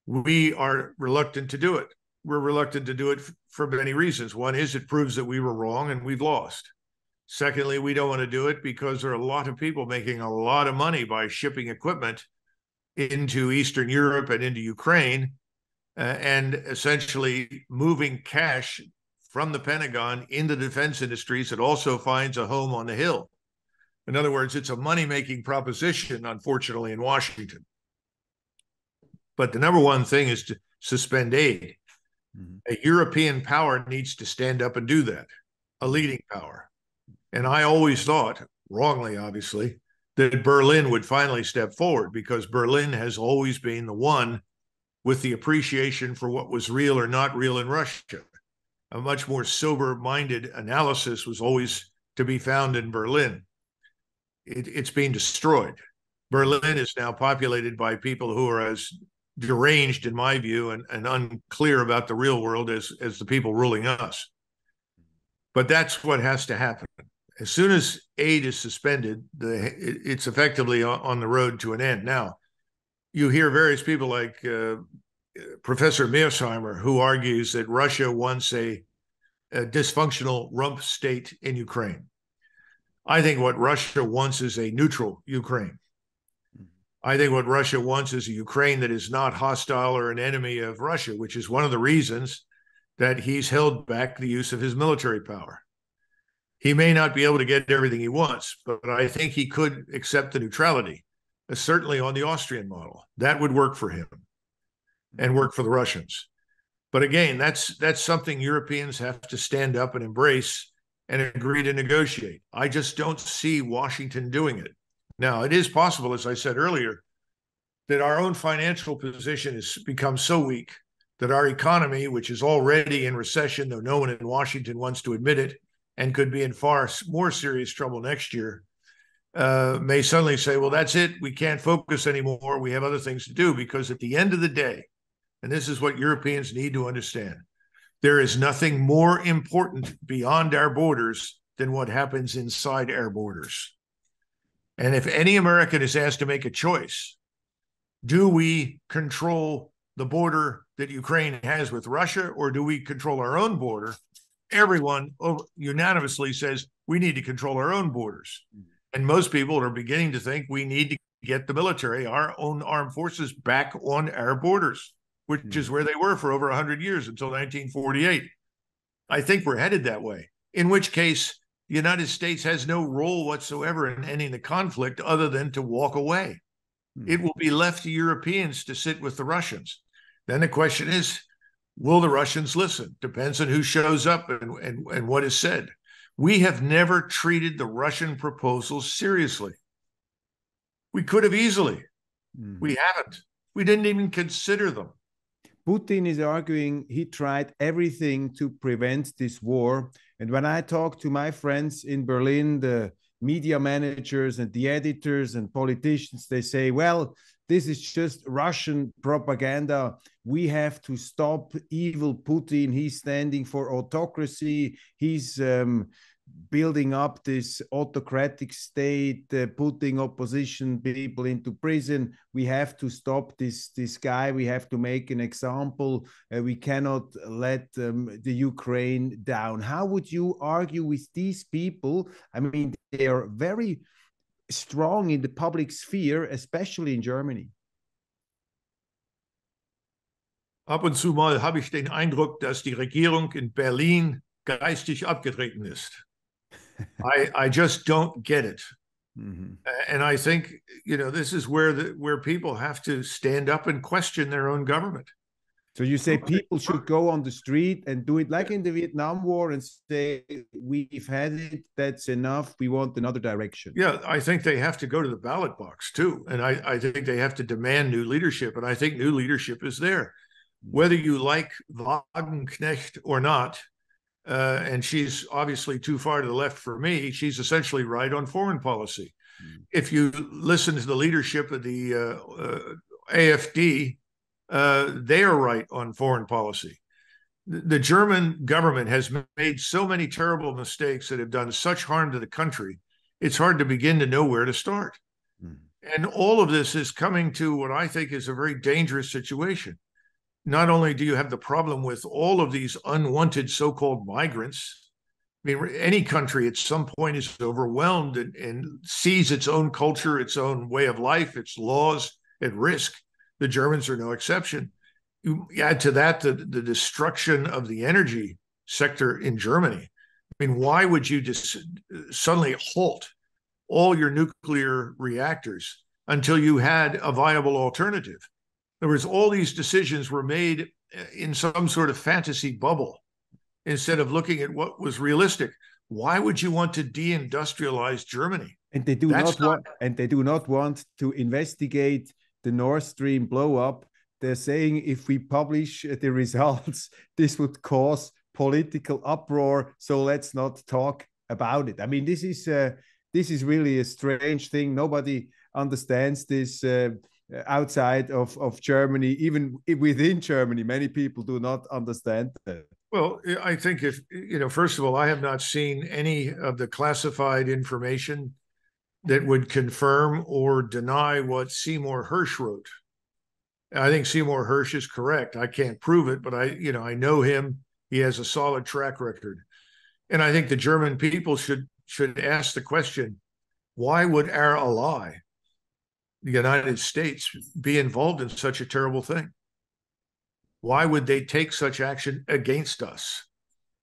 We are reluctant to do it. We're reluctant to do it for many reasons. One is it proves that we were wrong and we've lost. Secondly, we don't want to do it because there are a lot of people making a lot of money by shipping equipment into Eastern Europe and into Ukraine, and essentially moving cash from the Pentagon into defense industries that also finds a home on the Hill. In other words, it's a money-making proposition, unfortunately, in Washington. But the number one thing is to suspend aid. Mm-hmm. A European power needs to stand up and do that, a leading power. And I always thought wrongly, obviously, that Berlin would finally step forward, because Berlin has always been the one with the appreciation for what was real or not real in Russia. A much more sober-minded analysis was always to be found in Berlin. It's being destroyed. Berlin is now populated by people who are as deranged, in my view, and unclear about the real world as the people ruling us. But that's what has to happen. As soon as aid is suspended, it's effectively on the road to an end. Now, you hear various people like Professor Mearsheimer, who argues that Russia wants a dysfunctional rump state in Ukraine. I think what Russia wants is a neutral Ukraine. I think what Russia wants is a Ukraine that is not hostile or an enemy of Russia, which is one of the reasons that he's held back the use of his military power. He may not be able to get everything he wants, but I think he could accept the neutrality, certainly on the Austrian model. That would work for him and work for the Russians. But again, that's something Europeans have to stand up and embrace and agree to negotiate. I just don't see Washington doing it. Now, it is possible, as I said earlier, that our own financial position has become so weak that our economy, which is already in recession, though no one in Washington wants to admit it, and could be in far more serious trouble next year, may suddenly say, well, that's it. We can't focus anymore. We have other things to do. Because at the end of the day, and this is what Europeans need to understand, there is nothing more important beyond our borders than what happens inside our borders. And if any American is asked to make a choice, do we control the border that Ukraine has with Russia, or do we control our own border? Everyone unanimously says we need to control our own borders. And most people are beginning to think we need to get the military, our own armed forces, back on our borders, which is where they were for over 100 years until 1948. I think we're headed that way, in which case the United States has no role whatsoever in ending the conflict other than to walk away. It will be left to Europeans to sit with the Russians. Then the question is, will the Russians listen? Depends on who shows up and what is said. We have never treated the Russian proposals seriously. We could have easily. We haven't. We didn't even consider them. Putin is arguing he tried everything to prevent this war. And when I talk to my friends in Berlin, the media managers and the editors and politicians, they say, well, this is just Russian propaganda. We have to stop evil Putin. He's standing for autocracy. He's building up this autocratic state, putting opposition people into prison. We have to stop this guy. We have to make an example. We cannot let the Ukraine down. How would you argue with these people? I mean, they are very strong in the public sphere, especially in Germany. Ab und zu mal habe ich den Eindruck, dass die Regierung in Berlin geistig abgetreten ist. I just don't get it. And I think, you know, this is where people have to stand up and question their own government. So you say people should go on the street and do it like in the Vietnam War and say, we've had it, that's enough, we want another direction. Yeah, I think they have to go to the ballot box too. And I think they have to demand new leadership. And I think new leadership is there. Whether you like Wagenknecht or not, and she's obviously too far to the left for me, she's essentially right on foreign policy. If you listen to the leadership of the AfD, they are right on foreign policy. The German government has made so many terrible mistakes that have done such harm to the country, it's hard to begin to know where to start. And all of this is coming to what I think is a very dangerous situation. Not only do you have the problem with all of these unwanted so-called migrants, I mean, any country at some point is overwhelmed and sees its own culture, its own way of life, its laws at risk. The Germans are no exception. You add to that the destruction of the energy sector in Germany. I mean, why would you just suddenly halt all your nuclear reactors until you had a viable alternative? In other words, all these decisions were made in some sort of fantasy bubble instead of looking at what was realistic. Why would you want to deindustrialize Germany? And they do not want, and they do not want to investigate the Nord Stream blow up. They're saying if we publish the results, this would cause political uproar. So let's not talk about it. I mean, this is really a strange thing. Nobody understands this outside of Germany. Even within Germany, many people do not understand that. Well, I think first of all, I have not seen any of the classified information that would confirm or deny what Seymour Hersh wrote. I think Seymour Hersh is correct. I can't prove it, but I know him. He has a solid track record. And I think the German people should ask the question, why would our ally, the United States, be involved in such a terrible thing? Why would they take such action against us?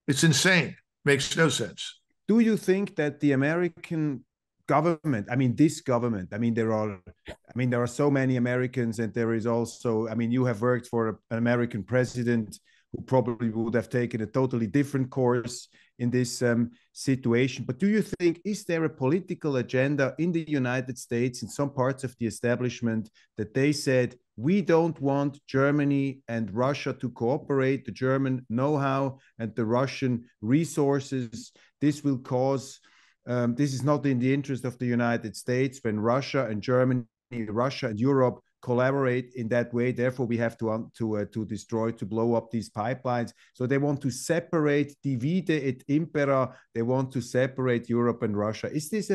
It's insane. Makes no sense. Do you think that the American government, I mean, this government, I mean, there are so many Americans, and there is also, I mean, you have worked for an American president who probably would have taken a totally different course in this situation. But do you think, is there a political agenda in the United States, in some parts of the establishment, that they said, we don't want Germany and Russia to cooperate, the German know-how and the Russian resources? This will cause, this is not in the interest of the United States when Russia and Germany, Russia and Europe collaborate in that way. Therefore, we have to destroy, to blow up these pipelines. So they want to separate, divide et impera. They want to separate Europe and Russia. Is this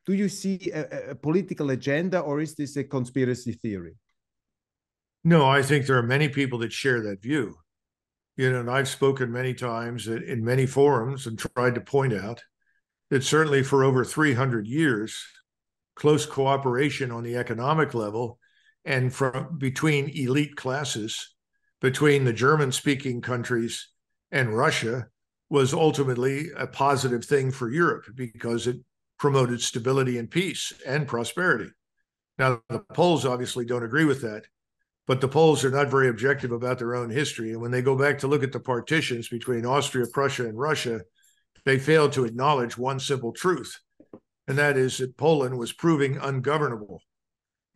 do you see a political agenda, or is this a conspiracy theory? No, I think there are many people that share that view. And I've spoken many times in many forums and tried to point out that certainly for over 300 years, close cooperation on the economic level and between elite classes, between the German-speaking countries and Russia, was ultimately a positive thing for Europe because it promoted stability and peace and prosperity. Now, the Poles obviously don't agree with that, but the Poles are not very objective about their own history. And when they go back to look at the partitions between Austria, Prussia, and Russia, they fail to acknowledge one simple truth, and that is that Poland was proving ungovernable.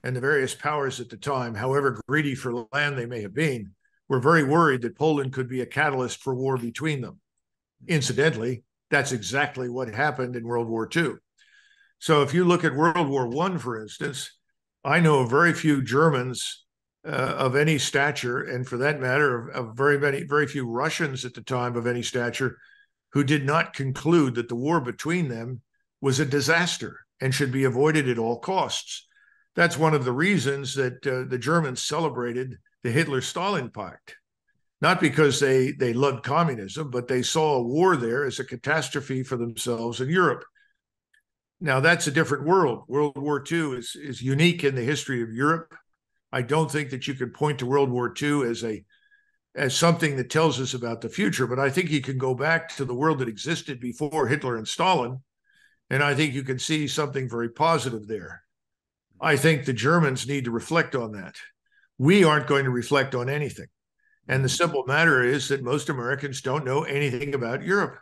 And the various powers at the time, however greedy for land they may have been, were very worried that Poland could be a catalyst for war between them. Incidentally, that's exactly what happened in World War II. So if you look at World War I, for instance, I know of very few Germans of any stature, and for that matter, of very few Russians at the time of any stature, who did not conclude that the war between them was a disaster and should be avoided at all costs. That's one of the reasons that the Germans celebrated the Hitler-Stalin Pact, not because they loved communism, but they saw a war there as a catastrophe for themselves and Europe. Now, that's a different world. World War II is unique in the history of Europe. I don't think that you can point to World War II as something that tells us about the future, but I think you can go back to the world that existed before Hitler and Stalin, and I think you can see something very positive there. I think the Germans need to reflect on that. We aren't going to reflect on anything. And the simple matter is that most Americans don't know anything about Europe,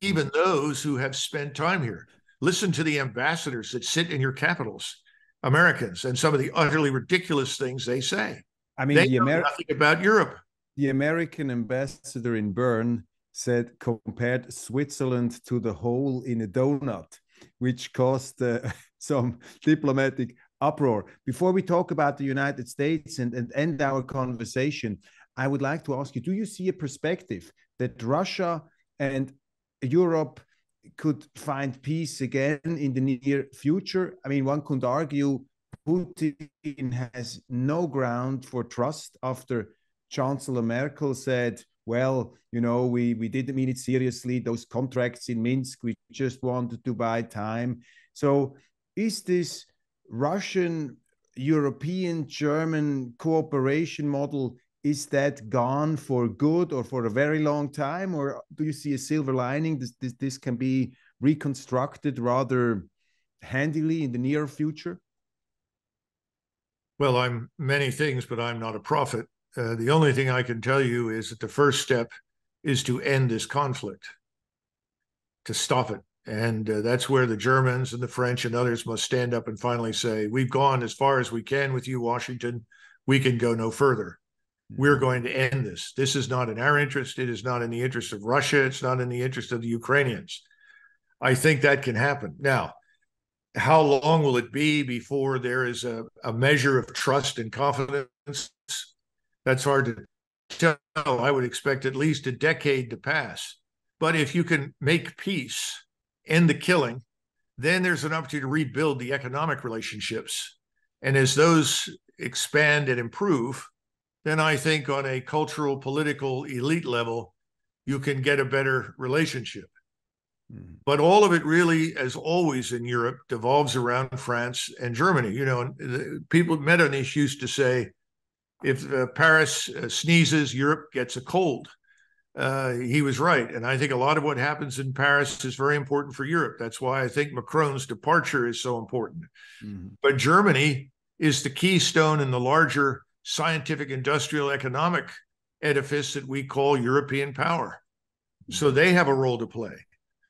even those who have spent time here. Listen to the ambassadors that sit in your capitals, Americans, and some of the utterly ridiculous things they say. I mean, they know nothing about Europe. The American ambassador in Bern said, compared Switzerland to the hole in a donut, which caused some diplomatic uproar. Before we talk about the United States and end our conversation, I would like to ask you, do you see a perspective that Russia and Europe could find peace again in the near future? I mean, one could argue Putin has no ground for trust after Chancellor Merkel said, well, we didn't mean it seriously. Those contracts in Minsk, we just wanted to buy time. So is this Russian, European, German cooperation model, is that gone for good or for a very long time? Or do you see a silver lining? This can be reconstructed rather handily in the near future? Well, I'm many things, but I'm not a prophet. The only thing I can tell you is that the first step is to end this conflict, to stop it. And that's where the Germans and the French and others must stand up and finally say, we've gone as far as we can with you, Washington. We can go no further. We're going to end this. This is not in our interest. It is not in the interest of Russia. It's not in the interest of the Ukrainians. I think that can happen. Now, how long will it be before there is a measure of trust and confidence? That's hard to tell. I would expect at least a decade to pass. But if you can make peace, end the killing, then there's an opportunity to rebuild the economic relationships. And as those expand and improve, then I think on a cultural, political, elite level, you can get a better relationship. Mm-hmm. But all of it really, as always in Europe, devolves around France and Germany. You know, people, Metternich used to say, if Paris sneezes, Europe gets a cold. He was right. And I think a lot of what happens in Paris is very important for Europe. That's why I think Macron's departure is so important. Mm-hmm. But Germany is the keystone in the larger scientific, industrial, economic edifice that we call European power. Mm-hmm. So they have a role to play.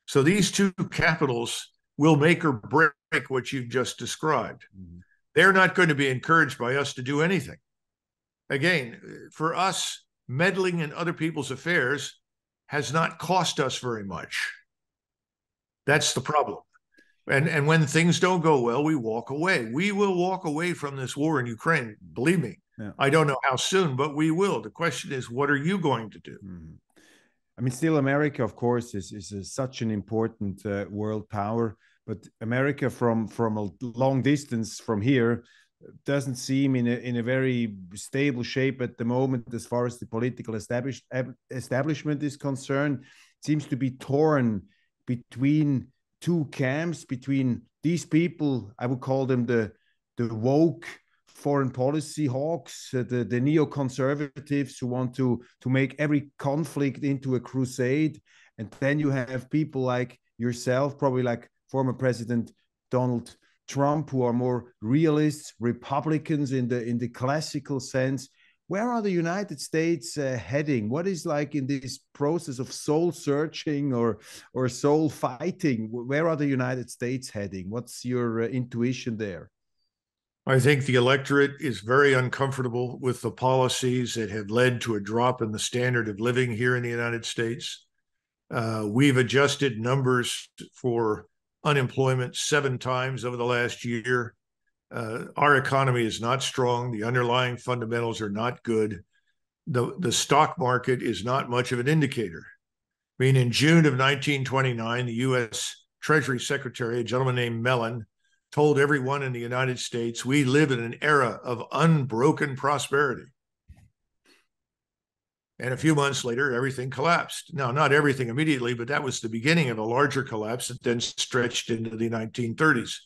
So these two capitals will make or break what you've just described. Mm-hmm. They're not going to be encouraged by us to do anything. Again, for us, meddling in other people's affairs has not cost us very much. That's the problem. And when things don't go well, we walk away. We will walk away from this war in Ukraine. Believe me. Yeah. I don't know how soon, but we will. The question is, what are you going to do? Mm-hmm. I mean, still America, of course, is such an important world power. But America from a long distance from here doesn't seem in a very stable shape at the moment as far as the political establishment is concerned. It seems to be torn between two camps, between these people, I would call them the woke foreign policy hawks, the neoconservatives who want to make every conflict into a crusade. And then you have people like yourself, probably like former President Donald Trump, who are more realists, Republicans in the classical sense. Where are the United States heading? What is like in this process of soul searching or soul fighting? Where are the United States heading? What's your intuition there? I think the electorate is very uncomfortable with the policies that have led to a drop in the standard of living here in the United States. We've adjusted numbers for unemployment 7 times over the last year. Our economy is not strong. The underlying fundamentals are not good. The stock market is not much of an indicator. I mean, in June of 1929, the U.S. Treasury Secretary, a gentleman named Mellon, told everyone in the United States, we live in an era of unbroken prosperity. And a few months later, everything collapsed. Now, not everything immediately, but that was the beginning of a larger collapse that then stretched into the 1930s.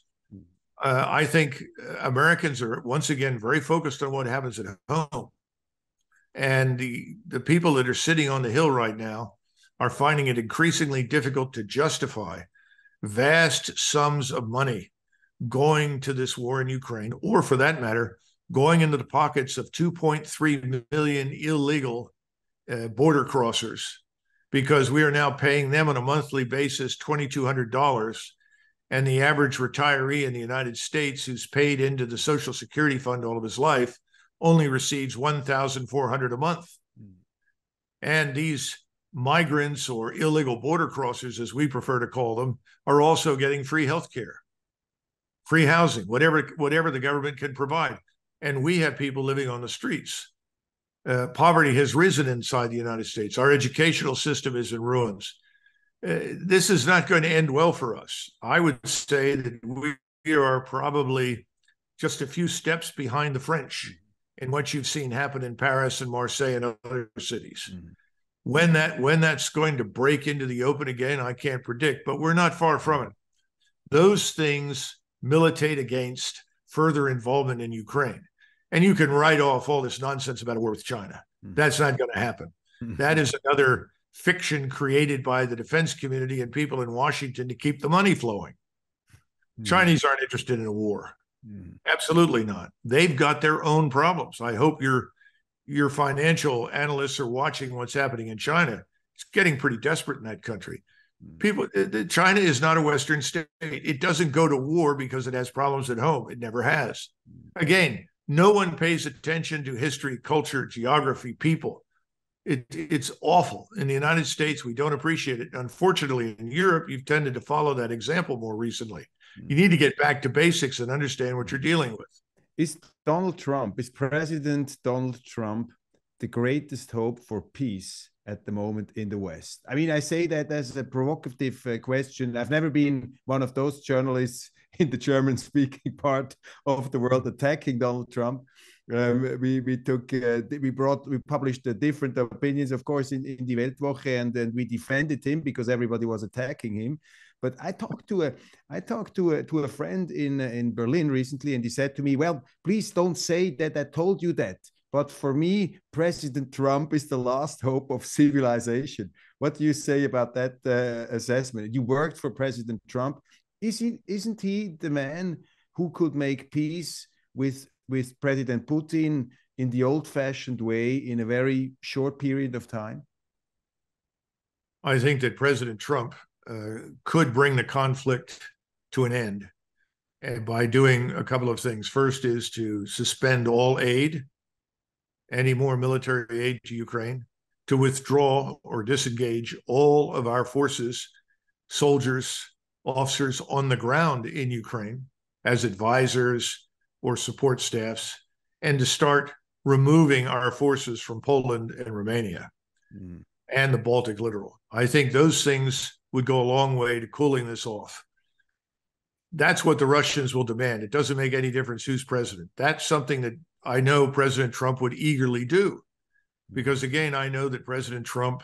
I think Americans are, once again, very focused on what happens at home. And the people that are sitting on the Hill right now are finding it increasingly difficult to justify vast sums of money going to this war in Ukraine, or for that matter, going into the pockets of 2.3 million illegal border crossers, because we are now paying them on a monthly basis $2,200, and the average retiree in the United States who's paid into the Social Security Fund all of his life only receives $1,400 a month. And these migrants, or illegal border crossers, as we prefer to call them, are also getting free health care, free housing, whatever the government can provide. And we have people living on the streets. Poverty has risen inside the United States. Our educational system is in ruins. This is not going to end well for us. I would say that we are probably just a few steps behind the French in what you've seen happen in Paris and Marseille and other cities. Mm-hmm. When that's going to break into the open again, I can't predict, but we're not far from it. Those things militate against further involvement in Ukraine. And you can write off all this nonsense about a war with China. That's not going to happen. That is another fiction created by the defense community and people in Washington to keep the money flowing. Chinese aren't interested in a war. Absolutely not. They've got their own problems. I hope your financial analysts are watching what's happening in China. It's getting pretty desperate in that country. People, China is not a Western state. It doesn't go to war because it has problems at home. It never has. Again, no one pays attention to history, culture, geography, people. It's awful. In the United States, we don't appreciate it. Unfortunately, in Europe, you've tended to follow that example more recently. You need to get back to basics and understand what you're dealing with. Is President Donald Trump the greatest hope for peace at the moment in the West? I mean, I say that as a provocative question. I've never been one of those journalists in the German-speaking part of the world attacking Donald Trump. We published different opinions, of course, in the WELTWOCHE, and we defended him because everybody was attacking him. But I talked to a friend in Berlin recently, and he said to me, "Well, please don't say that I told you that. But for me, President Trump is the last hope of civilization." What do you say about that assessment? You worked for President Trump. Isn't he the man who could make peace with President Putin in the old-fashioned way in a very short period of time? I think that President Trump could bring the conflict to an end by doing a couple of things. First is to suspend all aid, any more military aid to Ukraine, to withdraw or disengage all of our forces, soldiers, officers on the ground in Ukraine as advisors or support staffs, and to start removing our forces from Poland and Romania and the Baltic littoral. I think those things would go a long way to cooling this off. That's what the Russians will demand. It doesn't make any difference who's president. That's something that I know President Trump would eagerly do, because again, I know that President Trump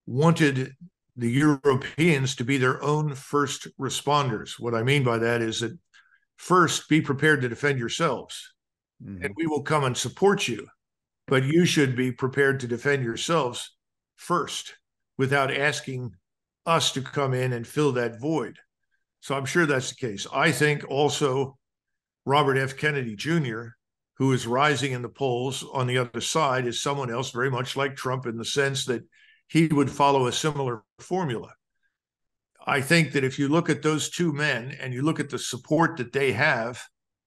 wanted the Europeans to be their own first responders. What I mean by that is that first, be prepared to defend yourselves, and we will come and support you, but you should be prepared to defend yourselves first without asking us to come in and fill that void. So I'm sure that's the case. I think also Robert F. Kennedy Jr., who is rising in the polls on the other side, is someone else very much like Trump in the sense that he would follow a similar formula. I think that if you look at those two men and you look at the support that they have,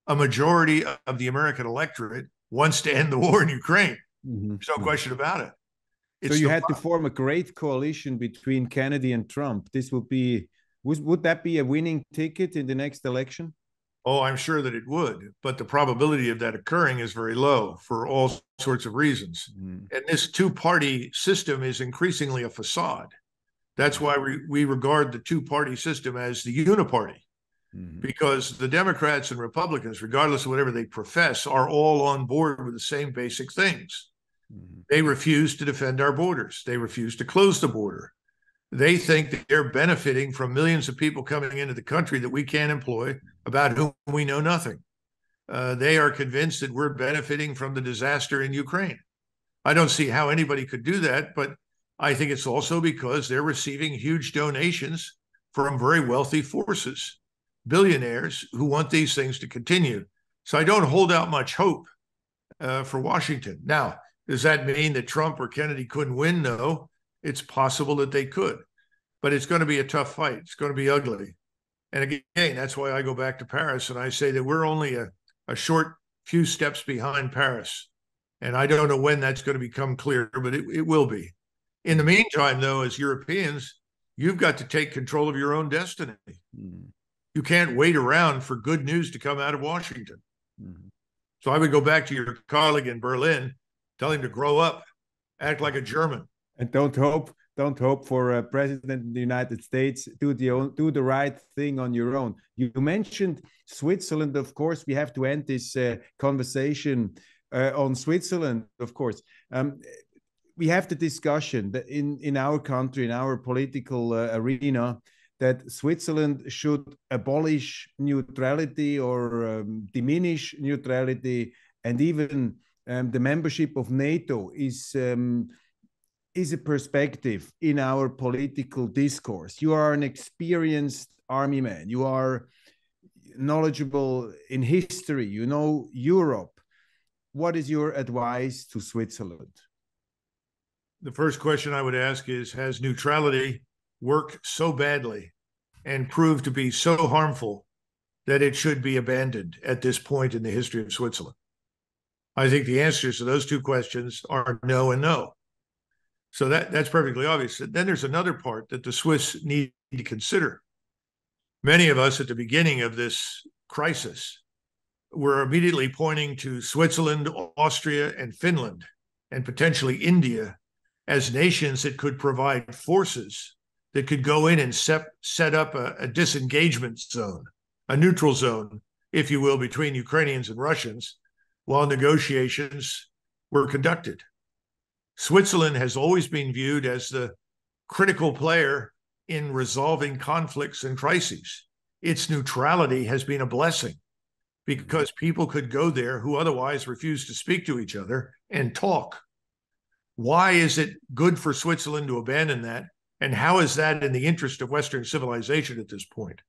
a majority of the American electorate wants to end the war in Ukraine. There's no question about it. So you had to form a great coalition between Kennedy and Trump. This would that be a winning ticket in the next election? Oh, I'm sure that it would, but the probability of that occurring is very low for all sorts of reasons. And this two-party system is increasingly a facade. That's why we regard the two-party system as the uniparty, because the Democrats and Republicans, regardless of whatever they profess, are all on board with the same basic things. They refuse to defend our borders. They refuse to close the border. They think that they're benefiting from millions of people coming into the country that we can't employ, about whom we know nothing. They are convinced that we're benefiting from the disaster in Ukraine. I don't see how anybody could do that, but I think it's also because they're receiving huge donations from very wealthy forces, billionaires who want these things to continue. So I don't hold out much hope for Washington. Now, does that mean that Trump or Kennedy couldn't win? No, it's possible that they could, but it's going to be a tough fight. It's going to be ugly. And again, that's why I go back to Paris and I say that we're only a short few steps behind Paris. And I don't know when that's going to become clear, but it will be. In the meantime, though, as Europeans, you've got to take control of your own destiny. You can't wait around for good news to come out of Washington. So I would go back to your colleague in Berlin, tell him to grow up, act like a German. And don't hope for a president of the United States. Do the right thing on your own. You mentioned Switzerland. Of course, we have to end this conversation on Switzerland. Of course, we have the discussion that in our country, in our political arena, that Switzerland should abolish neutrality or diminish neutrality, and even the membership of NATO is a perspective in our political discourse. You are an experienced army man. You are knowledgeable in history. You know Europe. What is your advice to Switzerland? The first question I would ask is, has neutrality work so badly and prove to be so harmful that it should be abandoned at this point in the history of Switzerland? I think the answers to those two questions are no and no. So that's perfectly obvious. Then there's another part that the Swiss need to consider. Many of us at the beginning of this crisis were immediately pointing to Switzerland, Austria, and Finland, and potentially India, as nations that could provide forces that could go in and set up a disengagement zone, a neutral zone, if you will, between Ukrainians and Russians while negotiations were conducted. Switzerland has always been viewed as the critical player in resolving conflicts and crises. Its neutrality has been a blessing because people could go there who otherwise refused to speak to each other and talk. Why is it good for Switzerland to abandon that? And how is that in the interest of Western civilization at this point?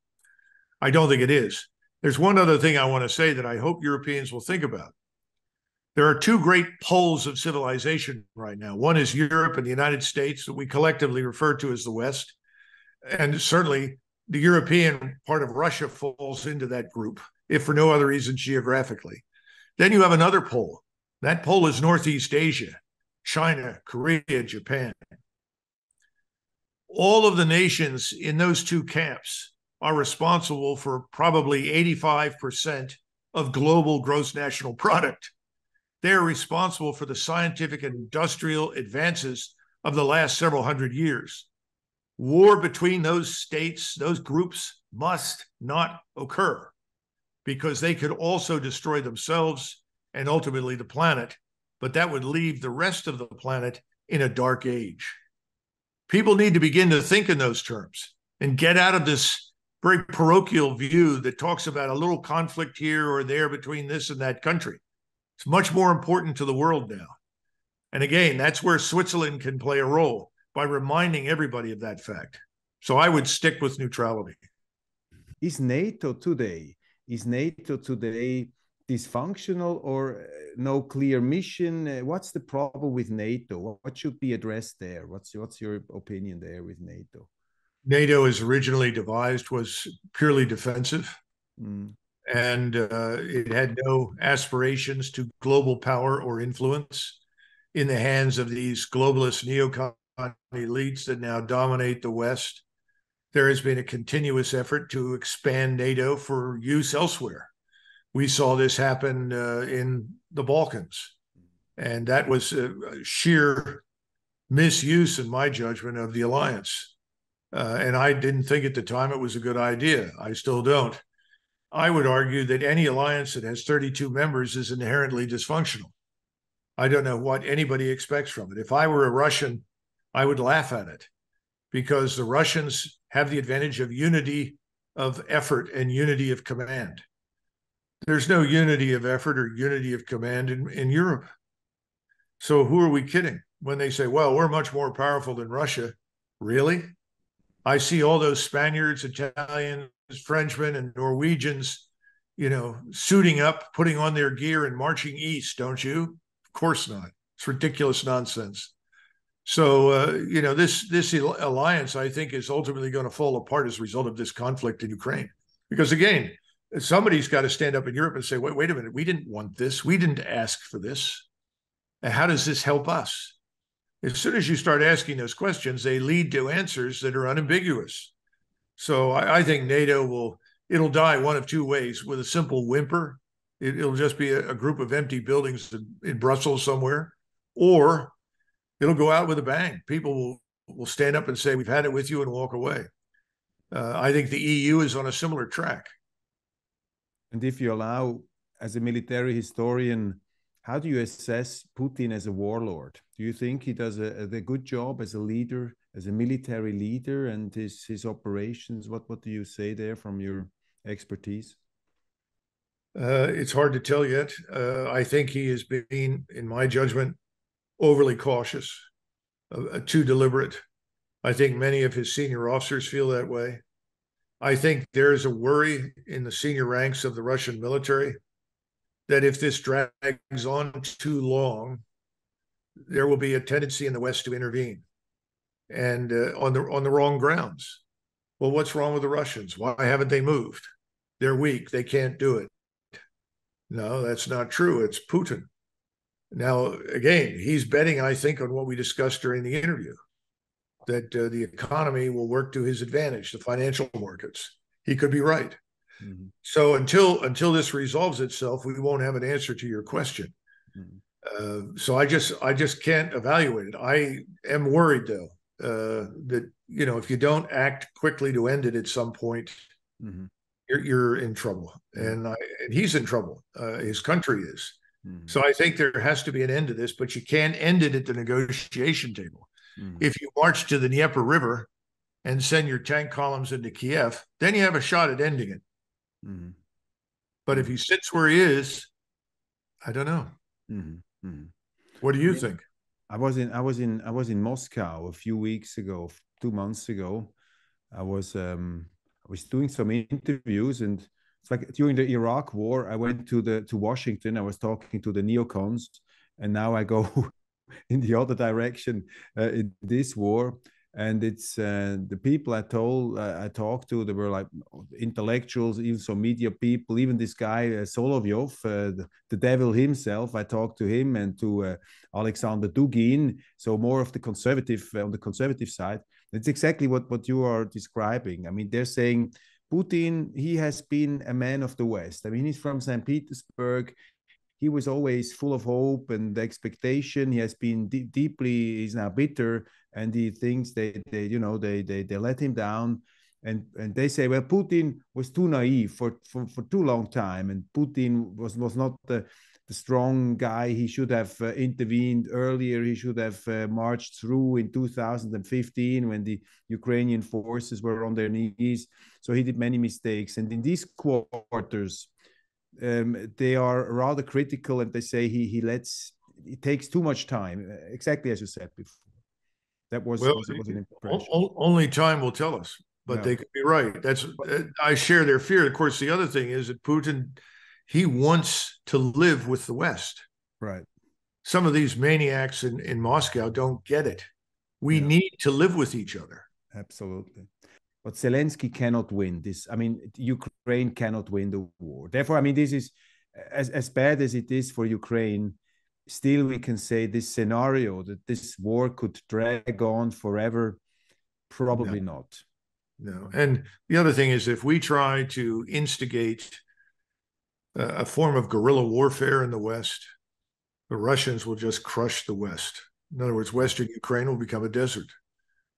I don't think it is. There's one other thing I want to say that I hope Europeans will think about. There are two great poles of civilization right now. One is Europe and the United States, that we collectively refer to as the West. And certainly the European part of Russia falls into that group, if for no other reason geographically. Then you have another pole. That pole is Northeast Asia, China, Korea, Japan. All of the nations in those two camps are responsible for probably 85% of global gross national product. They're responsible for the scientific and industrial advances of the last several hundred years. War between those states, those groups, must not occur because they could also destroy themselves and ultimately the planet, but that would leave the rest of the planet in a dark age. People need to begin to think in those terms and get out of this very parochial view that talks about a little conflict here or there between this and that country. It's much more important to the world now. And again, that's where Switzerland can play a role, by reminding everybody of that fact. So I would stick with neutrality. Is NATO today dysfunctional or no clear mission? What's the problem with NATO? What should be addressed there? What's your opinion there with NATO? NATO, as originally devised, was purely defensive. And it had no aspirations to global power or influence in the hands of these globalist neocon elites that now dominate the West. There has been a continuous effort to expand NATO for use elsewhere. We saw this happen in the Balkans, and that was sheer misuse, in my judgment, of the alliance. And I didn't think at the time it was a good idea. I still don't. I would argue that any alliance that has 32 members is inherently dysfunctional. I don't know what anybody expects from it. If I were a Russian, I would laugh at it because the Russians have the advantage of unity of effort and unity of command. There's no unity of effort or unity of command in Europe. So who are we kidding when they say, well, we're much more powerful than Russia? Really? I see all those Spaniards, Italians, Frenchmen, and Norwegians, suiting up, putting on their gear and marching east, don't you? Of course not. It's ridiculous nonsense. So, this alliance, I think, is ultimately going to fall apart as a result of this conflict in Ukraine. Because, again, somebody's got to stand up in Europe and say, wait a minute, we didn't want this. We didn't ask for this. And how does this help us? As soon as you start asking those questions, they lead to answers that are unambiguous. So I think NATO it'll die one of two ways: with a simple whimper. It'll just be a group of empty buildings in Brussels somewhere, or it'll go out with a bang. People will stand up and say, we've had it with you, and walk away. I think the EU is on a similar track. And if you allow, as a military historian, how do you assess Putin as a warlord? Do you think he does a good job as a leader, as a military leader, and his operations? What do you say there from your expertise? It's hard to tell yet. I think he has been, in my judgment, overly cautious, too deliberate. I think many of his senior officers feel that way. I think there is a worry in the senior ranks of the Russian military that if this drags on too long, there will be a tendency in the West to intervene. and on the wrong grounds. Well, what's wrong with the Russians? Why haven't they moved? They're weak. They can't do it. No, that's not true. It's Putin. Now, again, he's betting, I think, on what we discussed during the interview, that the economy will work to his advantage, the financial markets. He could be right. Mm-hmm. So until this resolves itself, we won't have an answer to your question. Mm-hmm. So I just can't evaluate it. I am worried, though, that if you don't act quickly to end it at some point, mm-hmm. you're in trouble, and he's in trouble. His country is. Mm-hmm. So I think there has to be an end to this, but you can't end it at the negotiation table. Mm-hmm. If you march to the Dnieper River and send your tank columns into Kiev, then you have a shot at ending it. Mm-hmm. But if he sits where he is, I don't know. Mm-hmm. Mm-hmm. What do you think? I was in Moscow a few weeks ago, 2 months ago. I was doing some interviews, and it's like during the Iraq War, I went to Washington. I was talking to the neocons, and now I go in the other direction in this war. And it's the people I talked to, they were like intellectuals, even some media people, even this guy Solovyov, the devil himself. I talked to him, and to Alexander Dugin, so more of the conservative, on the conservative side. It's exactly what you are describing. I mean, they're saying Putin, he has been a man of the West. I mean, he's from St. Petersburg. He was always full of hope and expectation. He has been deeply, he's now bitter, and he thinks they let him down. And they say, well, Putin was too naive for too long time, and Putin was not the strong guy. He should have intervened earlier. He should have marched through in 2015 when the Ukrainian forces were on their knees. So he did many mistakes. And in these quarters, they are rather critical, and they say it takes too much time, exactly as you said before. That was an impression. Only time will tell us, but they could be right. I share their fear. Of course, the other thing is that Putin, he wants to live with the West. Right. Some of these maniacs in Moscow don't get it. We need to live with each other. Absolutely. But Zelensky cannot win this. I mean, Ukraine cannot win the war. Therefore, I mean, this is as bad as it is for Ukraine. Still, we can say this scenario that this war could drag on forever, probably not. No. And the other thing is, if we try to instigate a form of guerrilla warfare in the West, the Russians will just crush the West. In other words, Western Ukraine will become a desert.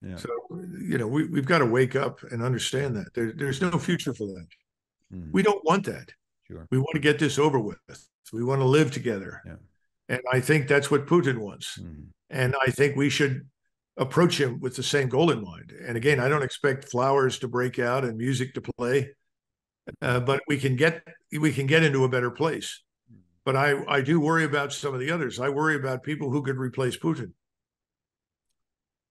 Yeah. So, we've got to wake up and understand that there's no future for that. Mm-hmm. We don't want that. Sure. We want to get this over with. We want to live together. Yeah. And I think that's what Putin wants. Mm-hmm. And I think we should approach him with the same goal in mind. And again, I don't expect flowers to break out and music to play, but we can get into a better place. But I do worry about some of the others. I worry about people who could replace Putin,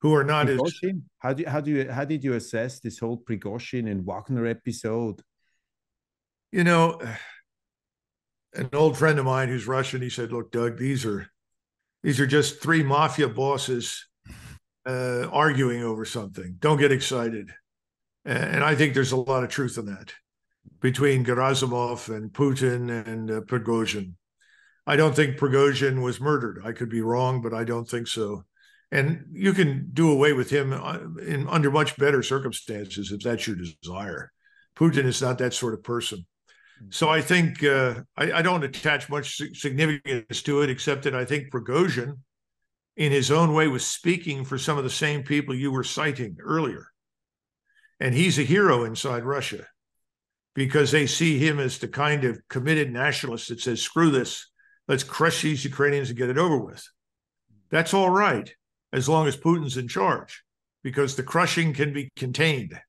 who are not Prigozhin? How did you assess this whole Prigozhin and Wagner episode? An old friend of mine who's Russian, he said, "Look, Doug, these are just three mafia bosses arguing over something. Don't get excited." And I think there's a lot of truth in that, between Gerasimov and Putin and Prigozhin. I don't think Prigozhin was murdered. I could be wrong, but I don't think so. And you can do away with him under much better circumstances if that's your desire. Putin is not that sort of person. So I think I don't attach much significance to it, except that I think Prigozhin, in his own way, was speaking for some of the same people you were citing earlier. And he's a hero inside Russia because they see him as the kind of committed nationalist that says, screw this, let's crush these Ukrainians and get it over with. That's all right, as long as Putin's in charge, because the crushing can be contained.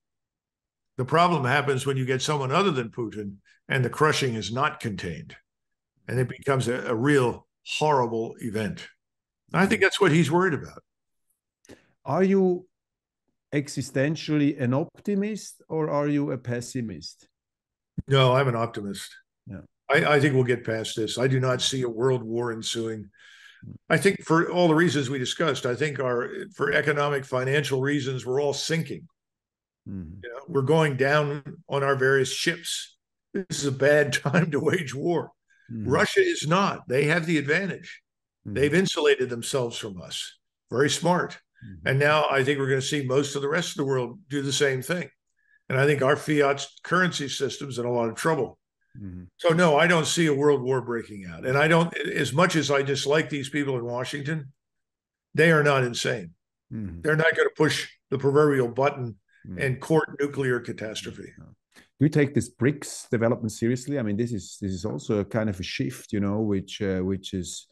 The problem happens when you get someone other than Putin and the crushing is not contained, and it becomes a real horrible event. I think that's what he's worried about. Are you existentially an optimist or are you a pessimist? No, I'm an optimist. Yeah. I think we'll get past this. I do not see a world war ensuing. I think for all the reasons we discussed, I think for economic, financial reasons, we're all sinking. Mm-hmm. You know, we're going down on our various ships. This is a bad time to wage war. Mm-hmm. Russia is not. They have the advantage. Mm-hmm. They've insulated themselves from us. Very smart. Mm-hmm. And now I think we're going to see most of the rest of the world do the same thing. And I think our fiat currency system's in a lot of trouble. Mm-hmm. So no, I don't see a world war breaking out. And I don't, as much as I dislike these people in Washington, they are not insane. Mm-hmm. They're not going to push the proverbial button and court nuclear catastrophe. Do you take this BRICS development seriously? I mean, this is also a kind of a shift, you know, which is,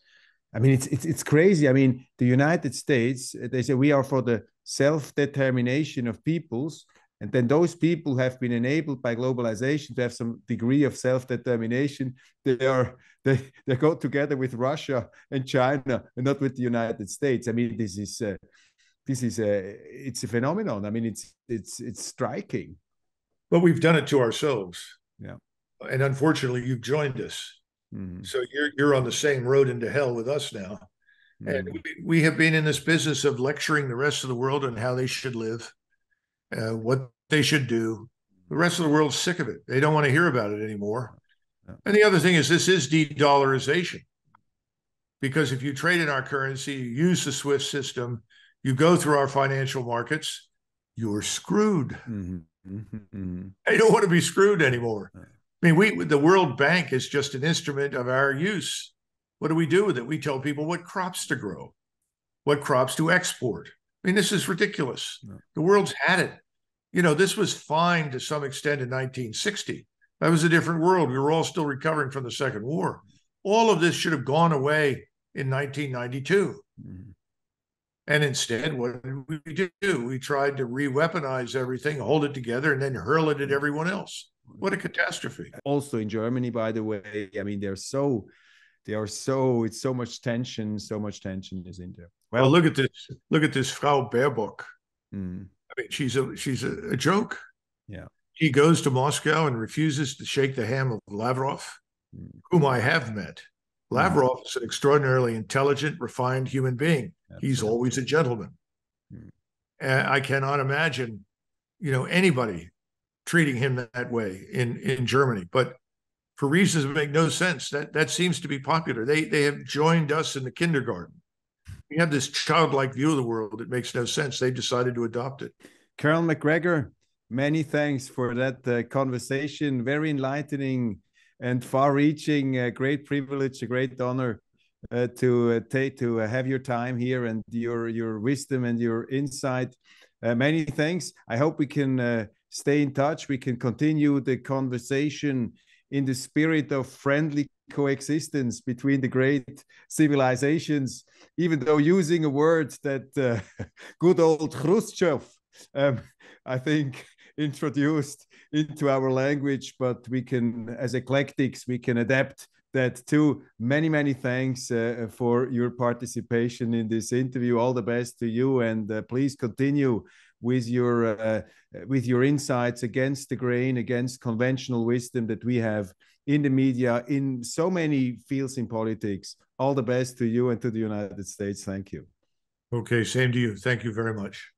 I mean, it's crazy. I mean, the United States, they say we are for the self-determination of peoples. And then those people have been enabled by globalization to have some degree of self-determination. They go together with Russia and China, and not with the United States. I mean, it's a phenomenon. I mean, it's striking. But we've done it to ourselves. Yeah. And unfortunately, you've joined us. Mm-hmm. So you're on the same road into hell with us now. Mm-hmm. And we have been in this business of lecturing the rest of the world on how they should live. What they should do. The rest of the world's sick of it. They don't want to hear about it anymore. Yeah. And the other thing is this is de-dollarization. Because if you trade in our currency, you use the SWIFT system, you go through our financial markets, you're screwed. Mm-hmm. Mm-hmm. They don't want to be screwed anymore. I mean, the World Bank is just an instrument of our use. What do we do with it? We tell people what crops to grow, what crops to export. I mean, this is ridiculous. No. The world's had it. You know, this was fine to some extent in 1960. That was a different world. We were all still recovering from the Second War. All of this should have gone away in 1992. Mm-hmm. And instead, what did we do? We tried to re-weaponize everything, hold it together, and then hurl it at everyone else. What a catastrophe. Also in Germany, by the way, I mean, it's so much tension is in there. Well, look at this Frau Baerbock. Mm. I mean, she's a joke. Yeah. He goes to Moscow and refuses to shake the hand of Lavrov, whom I have met. Lavrov is an extraordinarily intelligent, refined human being. Absolutely. He's always a gentleman. And I cannot imagine, you know, anybody treating him that way in Germany. But for reasons that make no sense, that seems to be popular. They have joined us in the kindergarten. We have this childlike view of the world. It makes no sense. They decided to adopt it. Colonel MacGregor, many thanks for that conversation. Very enlightening and far-reaching. A great privilege, a great honor to have your time here and your wisdom and your insight. Many thanks. I hope we can stay in touch. We can continue the conversation in the spirit of friendly coexistence between the great civilizations, even though using a word that good old Khrushchev, I think, introduced into our language, but we can, as eclectics, we can adapt that too. Many, many thanks for your participation in this interview. All the best to you, and please continue with your insights against the grain, against conventional wisdom that we have in the media, in so many fields in politics. All the best to you and to the United States. Thank you. Okay, same to you. Thank you very much.